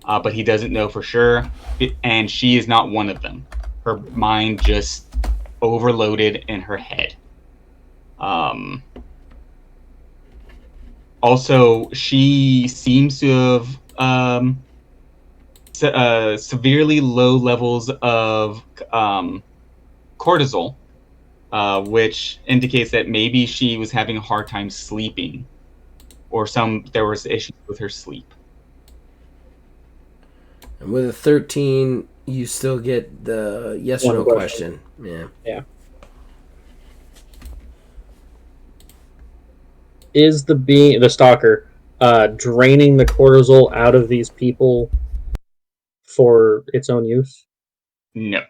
but he doesn't know for sure. And she is not one of them. Her mind just overloaded in her head. Also, she seems to have severely low levels of cortisol, which indicates that maybe she was having a hard time sleeping, or there was issues with her sleep. And with a 13, you still get the yes or no question. Yeah. Is the stalker draining the cortisol out of these people for its own use? No.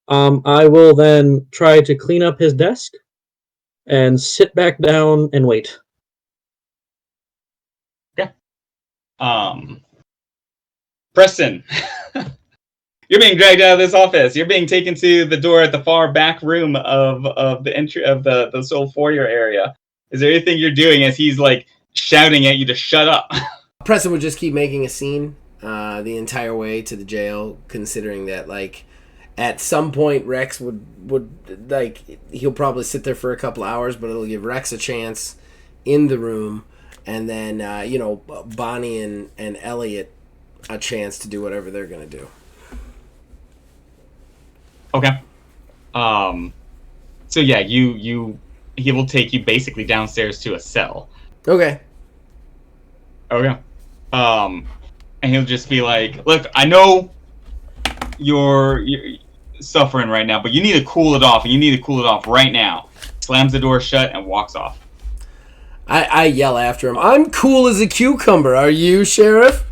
I will then try to clean up his desk and sit back down and wait. Okay. Preston, you're being dragged out of this office. You're being taken to the door at the far back room of the entry of the sole foyer area. Is there anything you're doing as he's like shouting at you to shut up? Preston would just keep making a scene the entire way to the jail, considering that like at some point Rex would like he'll probably sit there for a couple hours, but it'll give Rex a chance in the room, and then Bonnie and Elliot a chance to do whatever they're gonna do. Okay. So yeah, he will take you basically downstairs to a cell. Okay. Okay. And he'll just be like, "Look, I know you're suffering right now, but you need to cool it off, and you need to cool it off right now." Slams the door shut and walks off. I yell after him, "I'm cool as a cucumber. Are you, Sheriff?"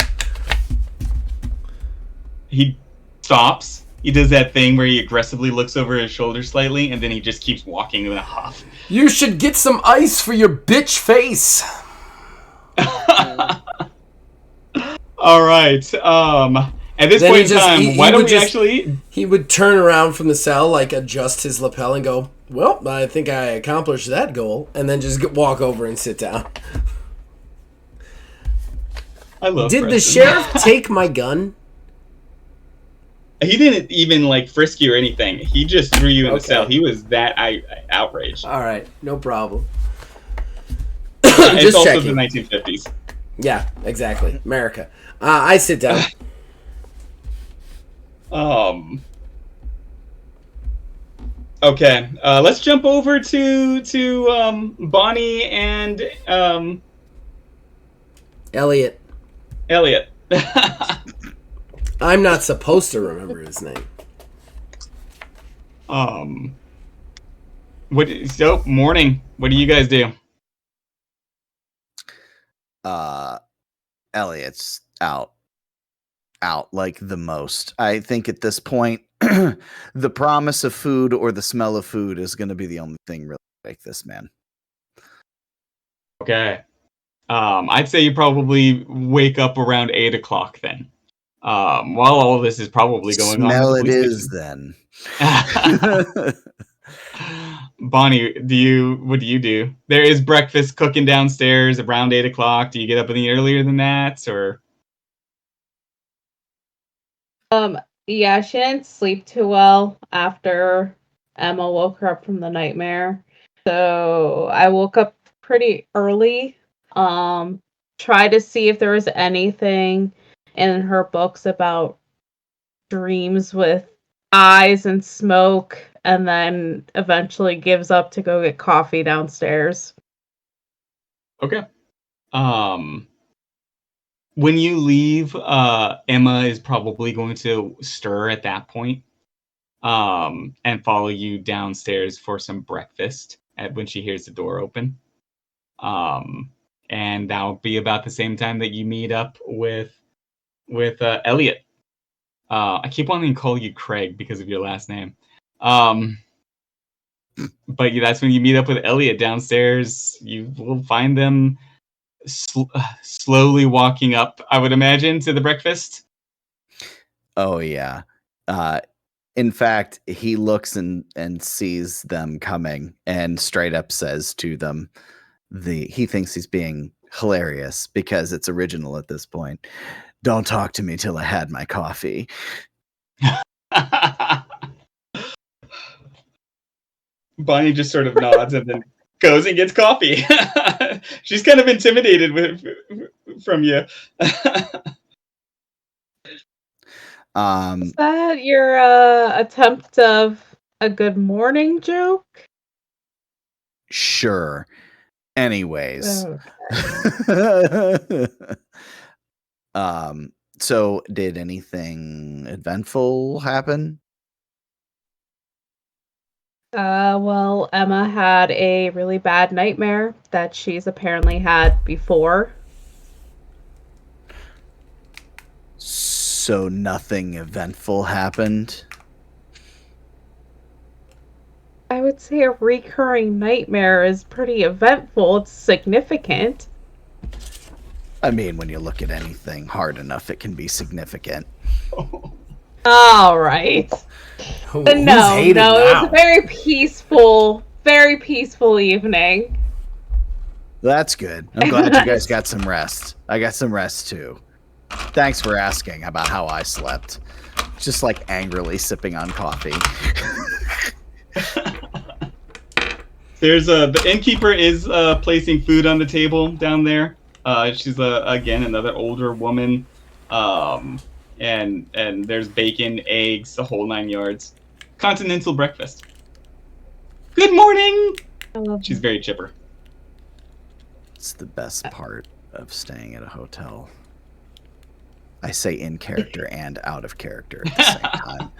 He stops. He does that thing where he aggressively looks over his shoulder slightly, and then he just keeps walking in a huff. "You should get some ice for your bitch face." All right. At this point in time, why don't we actually... He would turn around from the cell, like adjust his lapel and go, "Well, I think I accomplished that goal," and then just walk over and sit down. I love Did Preston. the sheriff take my gun? He didn't even like frisk you or anything. He just threw you in the cell. He was that outraged. All right, no problem. It's Just also checking. the 1950s. Yeah, exactly. America. I sit down. Okay. Let's jump over to Bonnie and Elliot. Elliot. I'm not supposed to remember his name. Morning. What do you guys do? Elliot's out out like the most. I think at this point, the promise of food or the smell of food is going to be the only thing really like this man. Okay. I'd say you probably wake up around 8 o'clock then. While all of this is probably going on at Smell the it police is station. then. Bonnie, what do you do? There is breakfast cooking downstairs around 8 o'clock. Do you get up any earlier than that, or? Yeah, she didn't sleep too well after Emma woke her up from the nightmare. So I woke up pretty early. Try to see if there was anything in her books about dreams with eyes and smoke, and then eventually gives up to go get coffee downstairs. Okay. When you leave, Emma is probably going to stir at that point, and follow you downstairs for some breakfast when she hears the door open. And that'll be about the same time that you meet up with Elliot. I keep wanting to call you Craig because of your last name. But that's when you meet up with Elliot downstairs. You will find them slowly walking up, I would imagine, to the breakfast. Oh yeah. In fact, he looks and sees them coming and straight up says to them, he thinks he's being hilarious because it's original at this point. Don't talk to me till I had my coffee. Bonnie just sort of nods and then goes and gets coffee. She's kind of intimidated from you. Is that your attempt of a good morning joke? Sure. Anyways. Okay. So did anything eventful happen? Well, Emma had a really bad nightmare that she's apparently had before. So nothing eventful happened? I would say a recurring nightmare is pretty eventful. It's significant. I mean, when you look at anything hard enough, it can be significant. All right. But no, it was a very peaceful evening. That's good. I'm glad you guys got some rest. I got some rest too. Thanks for asking about how I slept. Just like angrily sipping on coffee. The innkeeper is placing food on the table down there. She's again another older woman, and there's bacon, eggs, the whole 9 yards. Continental breakfast. Good morning. She's very chipper. It's the best part of staying at a hotel. I say in character and out of character at the same time.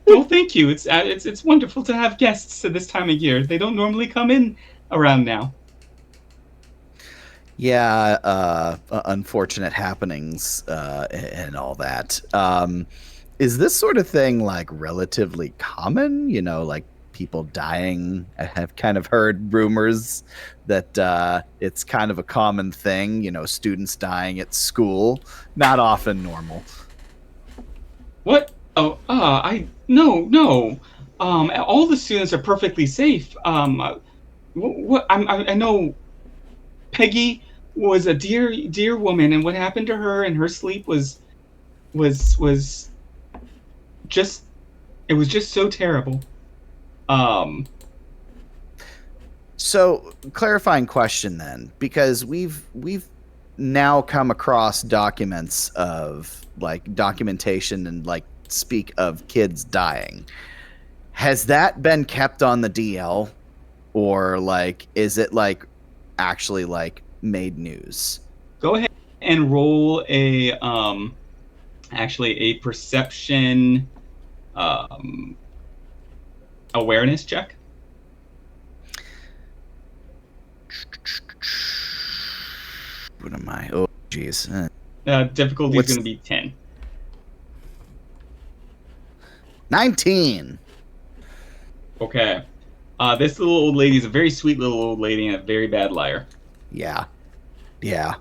Oh, thank you. It's wonderful to have guests at this time of year. They don't normally come in around now. Yeah, unfortunate happenings and all that. Is this sort of thing like relatively common? You know, like people dying. I have kind of heard rumors that it's kind of a common thing. You know, students dying at school. Not often normal. What? Oh, no. All the students are perfectly safe. What? I know. Peggy was a dear woman, and what happened to her in her sleep was just so terrible. So, clarifying question then, because we've now come across documents of like documentation and like speak of kids dying. Has that been kept on the DL, or like is it like actually like made news? Go ahead and roll a perception awareness check. What am I? Oh, geez. Difficulty is What's- going to be 10. 19. Okay. This little old lady is a very sweet little old lady and a very bad liar. Yeah. Yeah.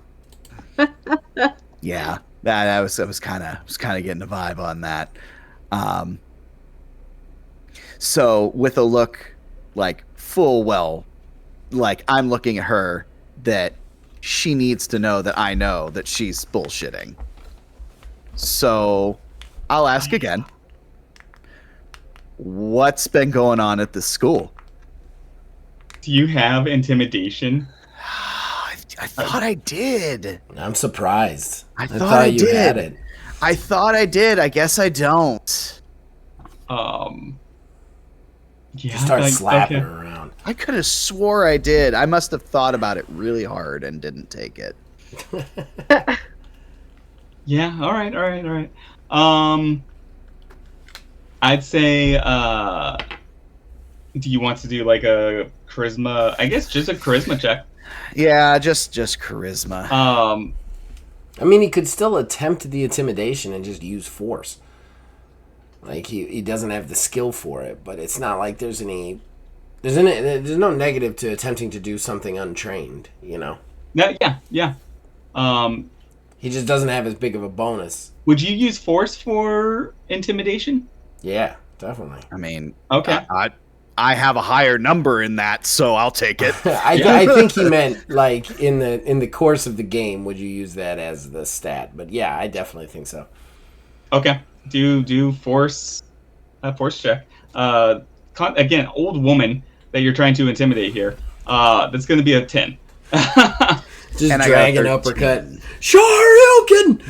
Yeah. That was kind of getting a vibe on that. So with a look like full well, like I'm looking at her, that she needs to know that I know that she's bullshitting. So I'll ask again. What's been going on at the school? Do you have intimidation? I thought I did. I'm surprised. I thought I you had did. it. I thought I did. I guess I don't. Yeah. Just start slapping okay. her around. I could have swore I did. I must have thought about it really hard and didn't take it. Yeah. All right. I'd say. Do you want to do like a charisma? I guess just a charisma check. Yeah, just charisma. I mean, he could still attempt the intimidation and just use force. Like, he doesn't have the skill for it, but it's not like there's no negative to attempting to do something untrained, you know? Yeah. He just doesn't have as big of a bonus. Would you use force for intimidation? Yeah, definitely. I mean, Okay. I have a higher number in that, so I'll take it. I think he meant, like, in the course of the game, would you use that as the stat? But yeah, I definitely think so. Okay. Do force check. Again, old woman that you're trying to intimidate here. That's going to be a 10. Just And I got dragging 13. uppercut. Shoryuken!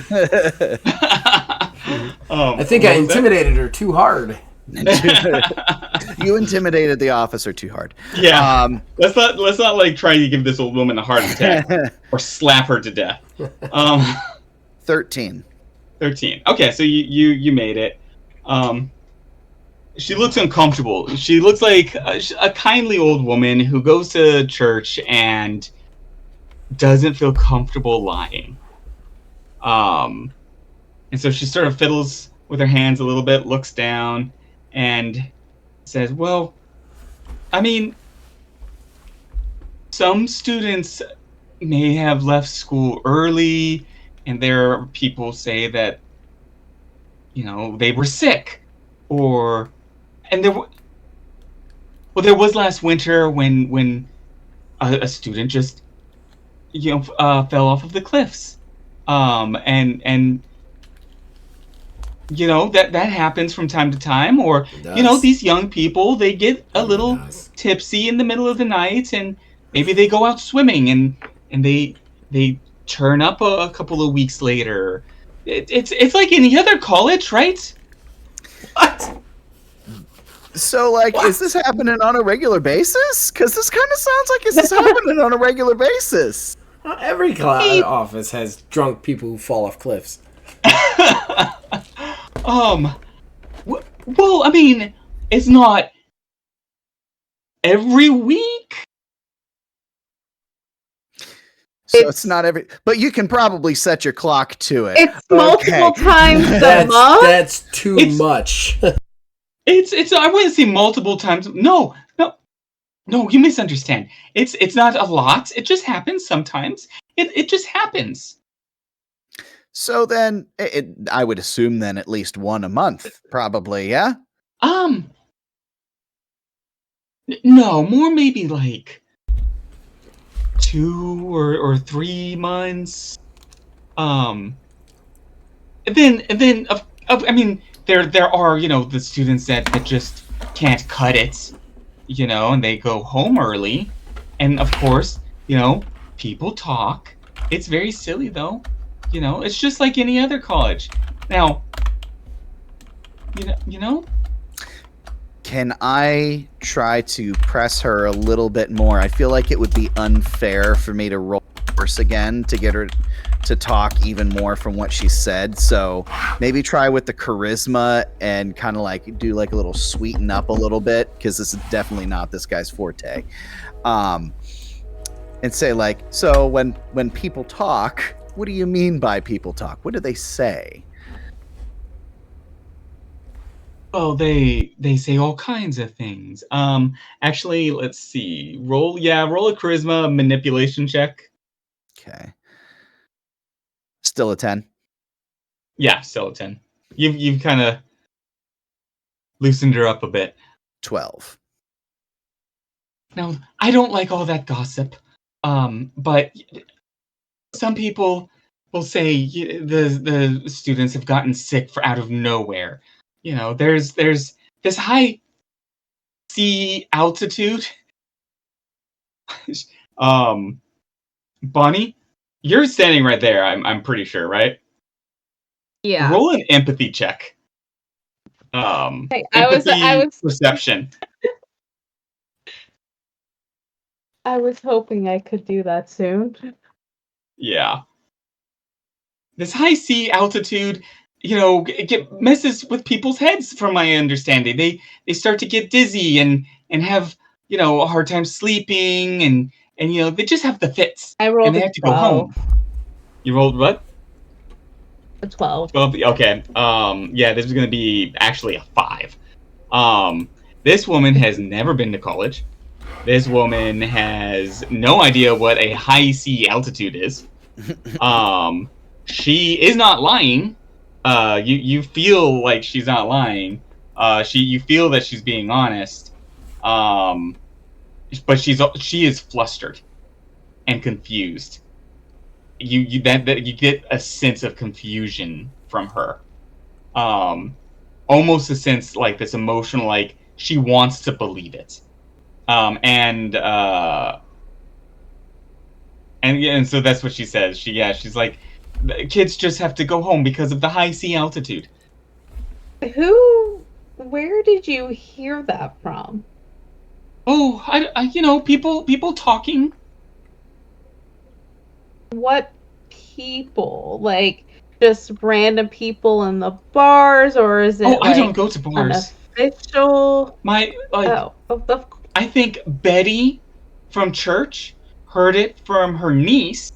I think I intimidated her too hard. You intimidated the officer too hard. Yeah. Let's not like try to give this old woman a heart attack or slap her to death. 13. 13. Okay, so you made it. She looks uncomfortable. She looks like a kindly old woman who goes to church and doesn't feel comfortable lying. And so she sort of fiddles with her hands a little bit, looks down, and says, well, I mean, some students may have left school early, and there are people say that, they were sick, and there was last winter when a student just, fell off of the cliffs, and that happens from time to time, or these young people, they get a little tipsy in the middle of the night, and maybe they go out swimming and they turn up a couple of weeks later. It's like any other college, right? What? So, like, is this happening on a regular basis? Because this kind of sounds like this is happening on a regular basis. Every office has drunk people who fall off cliffs. Well, I mean, it's not every week. So it's not every, but you can probably set your clock to it. It's multiple times a That's month. that's too much. It's I wouldn't say multiple times. No, you misunderstand. It's not a lot. It just happens sometimes. It just happens. So then, I would assume then at least one a month, probably, yeah? No, more maybe like 2 or 3 months. And then I mean, there are, the students that just can't cut it, and they go home early. And of course, people talk. It's very silly though. It's just like any other college. Now, Can I try to press her a little bit more? I feel like it would be unfair for me to roll force again to get her to talk even more from what she said. So maybe try with the charisma and kind of like do like a little sweeten up a little bit, because this is definitely not this guy's forte. And say like, so when people talk, What do you mean by people talk? What do they say? Well, they say all kinds of things. Actually, let's see. Roll a charisma manipulation check. Okay. Still a 10. Yeah, still a 10. You've kind of loosened her up a bit. 12. Now, I don't like all that gossip. But some people will say the students have gotten sick for out of nowhere. There's this high sea altitude. um, Bonnie, you're standing right there. I'm pretty sure, right? Yeah. Roll an empathy check. Hey, Empathy perception. I was hoping I could do that soon. Yeah. This high sea altitude, messes with people's heads. From my understanding, they start to get dizzy and have a hard time sleeping, and they just have the fits, I rolled and they a have to go home. 12. You rolled what? A 12. 12. Okay. Yeah, this is gonna be actually a 5. This woman has never been to college. This woman has no idea what a high sea altitude is. She is not lying. You feel like she's not lying. You feel that she's being honest. But she is flustered and confused. You get a sense of confusion from her. Almost a sense like this emotional, like she wants to believe it. And so that's what she says. She's like, the kids just have to go home because of the high sea altitude. Where did you hear that from? Oh, I people talking. What people? Like, just random people in the bars, or is it I don't go to bars. Unofficial? I think Betty from church heard it from her niece.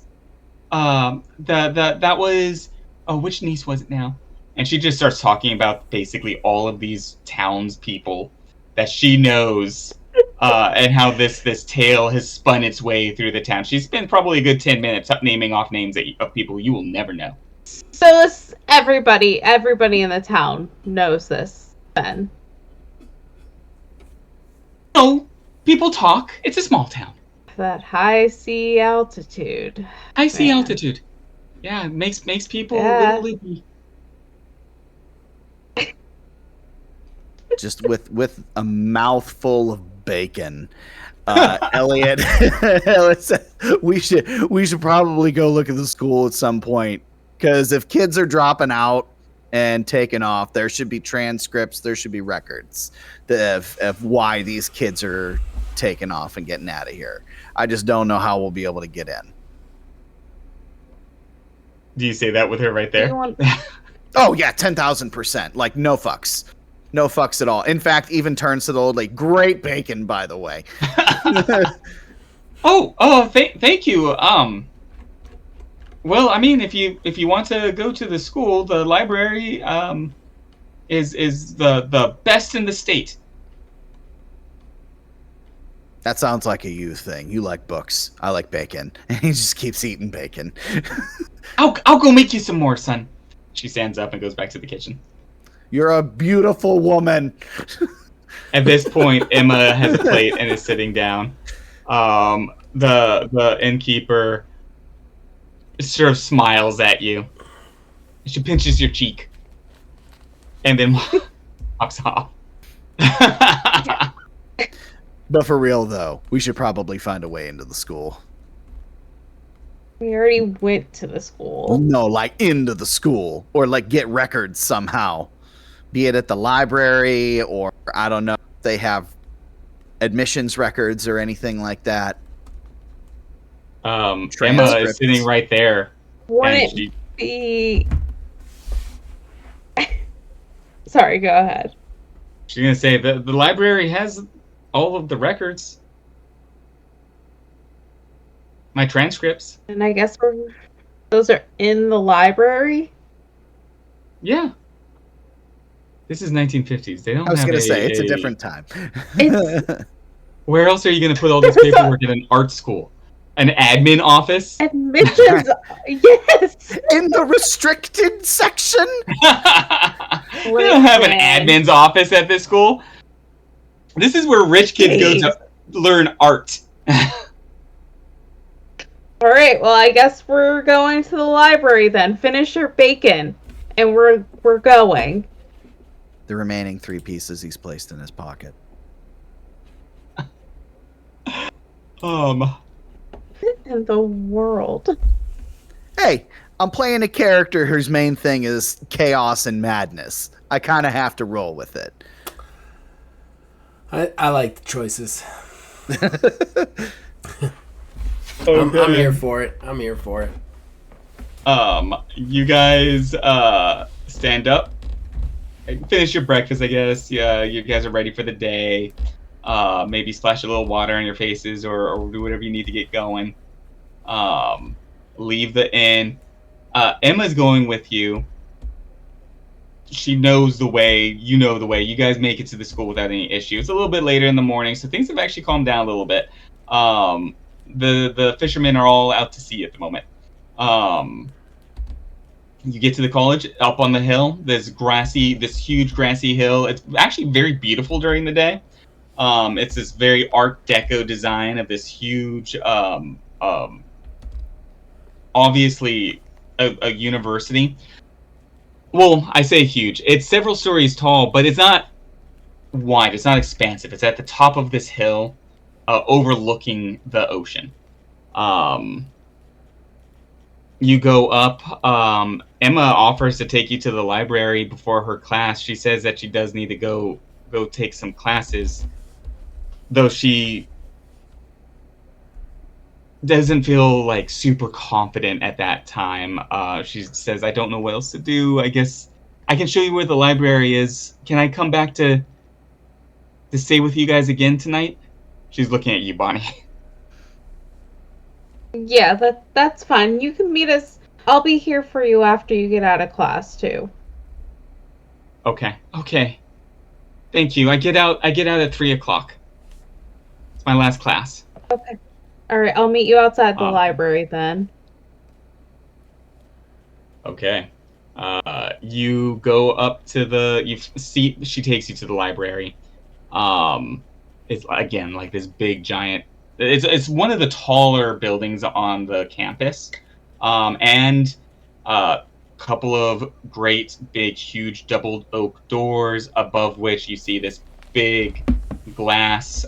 That was, which niece was it now? And she just starts talking about basically all of these townspeople that she knows, and how this tale has spun its way through the town. She's spent probably a good 10 minutes naming off names of people you will never know. So everybody in the town knows this, then? No, people talk. It's a small town. That high sea altitude. High sea altitude. Yeah, it makes people a little loopy. Just with a mouthful of bacon, Elliot said we should probably go look at the school at some point, because if kids are dropping out and taking off, there should be transcripts, there should be records of why these kids are taking off and getting out of here. I just don't know how we'll be able to get in. Do you say that with her right there? Oh yeah, 10,000%. Like no fucks. No fucks at all. In fact, even turns to the old lady. Great bacon, by the way. Thank you. Well, I mean, if you want to go to the school, the library is the best in the state. That sounds like a you thing. You like books. I like bacon. And he just keeps eating bacon. I'll go make you some more, son. She stands up and goes back to the kitchen. You're a beautiful woman. At this point, Emma has a plate and is sitting down. The innkeeper sort of smiles at you. She pinches your cheek, and then walks off. But for real, though, we should probably find a way into the school. We already went to the school. No, like into the school, or like get records somehow. Be it at the library, or I don't know if they have admissions records or anything like that. Emma is sitting right there. Wouldn't it be... Sorry, go ahead. She's going to say the library has all of the records. My transcripts. And I guess Those are in the library? Yeah. This is 1950s. They don't I was have gonna say it's a different time. It's Where else are you going to put all this paperwork in an art school? An admin office? admissions. Yes. In the restricted section. They don't have an admin's office at this school. This is where rich kids go to learn art. All right. Well, I guess we're going to the library then. Finish your bacon, and we're going. The remaining 3 pieces he's placed in his pocket. In the world. Hey, I'm playing a character whose main thing is chaos and madness. I kind of have to roll with it. I like the choices. Okay. I'm here for it. I'm here for it. You guys stand up, finish your breakfast, I guess. Yeah, you guys are ready for the day. Maybe splash a little water on your faces, or do whatever you need to get going. Leave the inn. Emma's going with you. She knows the way. You know the way. You guys make it to the school without any issue. It's a little bit later in the morning, so things have actually calmed down a little bit. The fishermen are all out to sea at the moment. You get to the college, up on the hill. This huge grassy hill. It's actually very beautiful during the day. It's this very Art Deco design of this huge, obviously a university. Well, I say huge. It's several stories tall, but it's not wide. It's not expansive. It's at the top of this hill, overlooking the ocean. You go up. Emma offers to take you to the library before her class. She says that she does need to go take some classes, though she doesn't feel like super confident at that time. She says, I don't know what else to do. I guess I can show you where the library is. Can I come back to stay with you guys again tonight? She's looking at you, Bonnie. Yeah, that's fine. You can meet us. I'll be here for you after you get out of class too. Okay. Thank you. I get out at 3:00. It's my last class. Okay. All right. I'll meet you outside the library then. Okay. You go up to she takes you to the library. It's again like this big giant. It's one of the taller buildings on the campus, and a couple of great big huge double oak doors, above which you see this big glass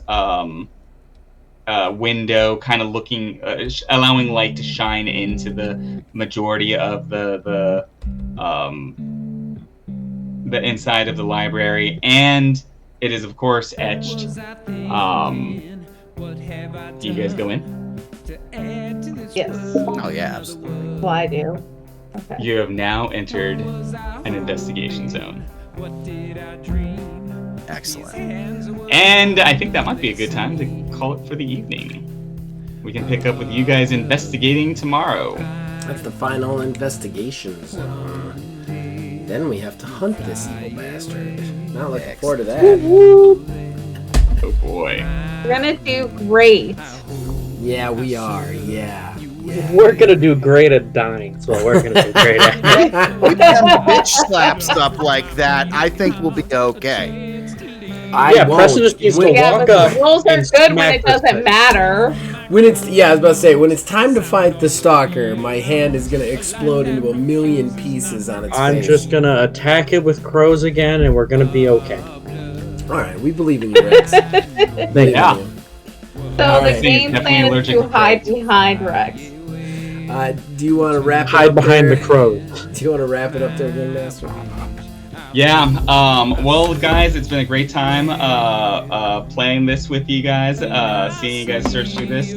window, kind of looking, allowing light to shine into the majority of the inside of the library, and it is of course etched. Do you guys go in? Yes. Oh yeah, absolutely. Well, I do. Okay. You have now entered an investigation zone. Excellent. And I think that might be a good time to call it for the evening. We can pick up with you guys investigating tomorrow. That's the final investigation zone. Then we have to hunt this evil bastard. Not looking forward to that. Oh boy. We're gonna do great. Yeah, we are. Yeah. We're gonna do great at dying, so we're gonna do great at We can bitch slap stuff like that. I think we'll be okay. Yeah, Preston just needs to Yeah, walk but up. the rules are and good when smack it this doesn't thing. matter. When it's I was about to say, when it's time to fight the stalker, my hand is gonna explode into a million pieces on its I'm face. just gonna attack it with crows again, and we're gonna be okay. All right, we believe in you, Rex. Yeah. So All the right. game Definitely plan is allergic to to hide crows. behind Rex. Do you want to wrap it Hide up behind there? the crows. Do you want to wrap it up there, Game Master? Yeah. Well, guys, it's been a great time playing this with you guys. Seeing you guys search through this.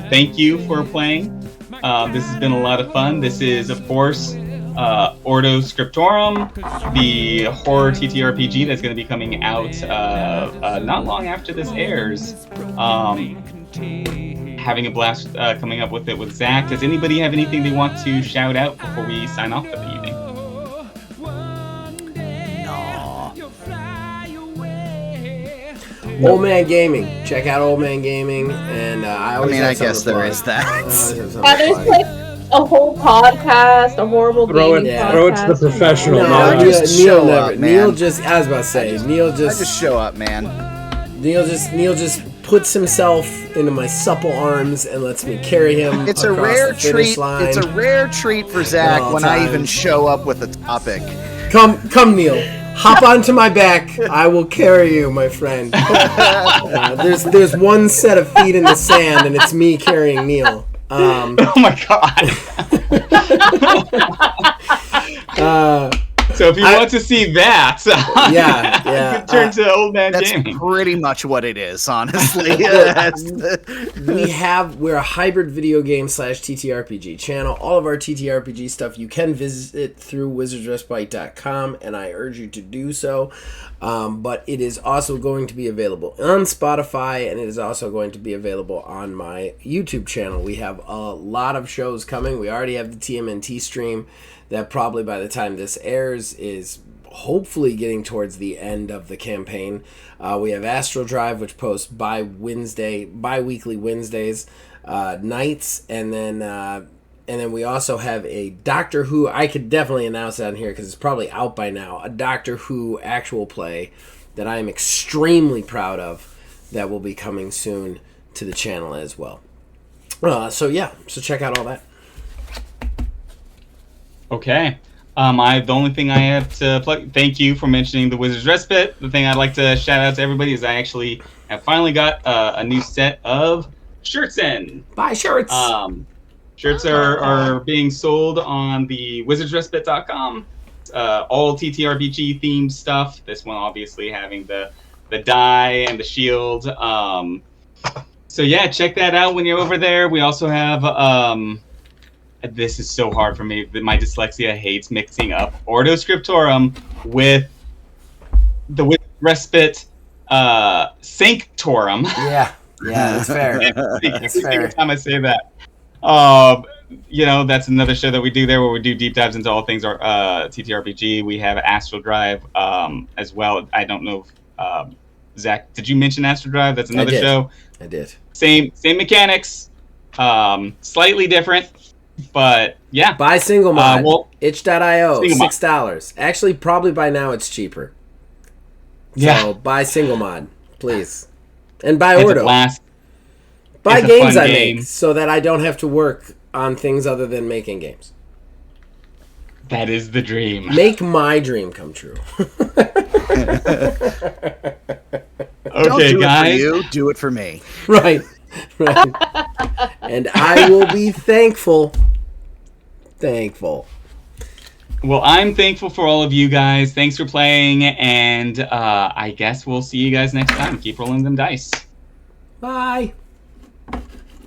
Thank you for playing. This has been a lot of fun. This is, of course, Ordo Scriptorium, the horror TTRPG that's going to be coming out not long after this airs. having a blast coming up with it with Zach. Does anybody have anything they want to shout out before we sign off for the evening? Old Man Gaming. Check out Old Man Gaming, and I always. I guess there is that. There's like a whole podcast, a horrible gaming podcast. Throw it to the professional. No, just show up, man. Neil just. I was about to say. Neil I just show up, man. Neil just puts himself into my supple arms and lets me carry him. It's a across rare the finish treat. line. It's a rare treat for Zach All when I even times. show up with a topic. Come, Neil. Hop onto my back. I will carry you, my friend. There's one set of feet in the sand, and it's me carrying Neil. Oh my god. So if you want to see that, yeah, turn to Old Man That's Gaming. pretty much what it is, honestly. We're a hybrid video game / TTRPG channel. All of our TTRPG stuff you can visit through wizardsrespite.com, and I urge you to do so. But it is also going to be available on Spotify, and it is also going to be available on my YouTube channel. We have a lot of shows coming. We already have the TMNT stream that probably by the time this airs is hopefully getting towards the end of the campaign. We have Astral Drive, which posts bi-weekly Wednesdays nights, and then we also have a Doctor Who. I could definitely announce that on here because it's probably out by now. A Doctor Who actual play that I am extremely proud of that will be coming soon to the channel as well. So check out all that. Okay. The only thing I have to plug. Thank you for mentioning the Wizard's Respite. The thing I'd like to shout out to everybody is I actually have finally got a new set of shirts in. Buy shirts. Shirts are being sold on the wizardsrespite.com. All TTRPG themed stuff. This one obviously having the die and the shield. So yeah, check that out when you're over there. We also have this is so hard for me. My dyslexia hates mixing up Ordo Scriptorium with the Respite Sanctorum. Yeah, that's fair. That's Every fair. time I say that. That's another show that we do there where we do deep dives into all things TTRPG. We have Astral Drive as well. I don't know if Zach, did you mention Astral Drive? That's another show. I did. Same mechanics, slightly different. But yeah, buy single mod. itch.io, single mod. $6. Actually, probably by now it's cheaper. Yeah. So buy single mod, please, and buy It's Ordo. a blast. Buy It's a games fun I game. make so that I don't have to work on things other than making games. That is the dream. Make my dream come true. Don't Okay, do guys. it for you, do it for me. Right. And I will be thankful. Well, I'm thankful for all of you guys. Thanks for playing, and I guess we'll see you guys next time. Keep rolling them dice. Bye.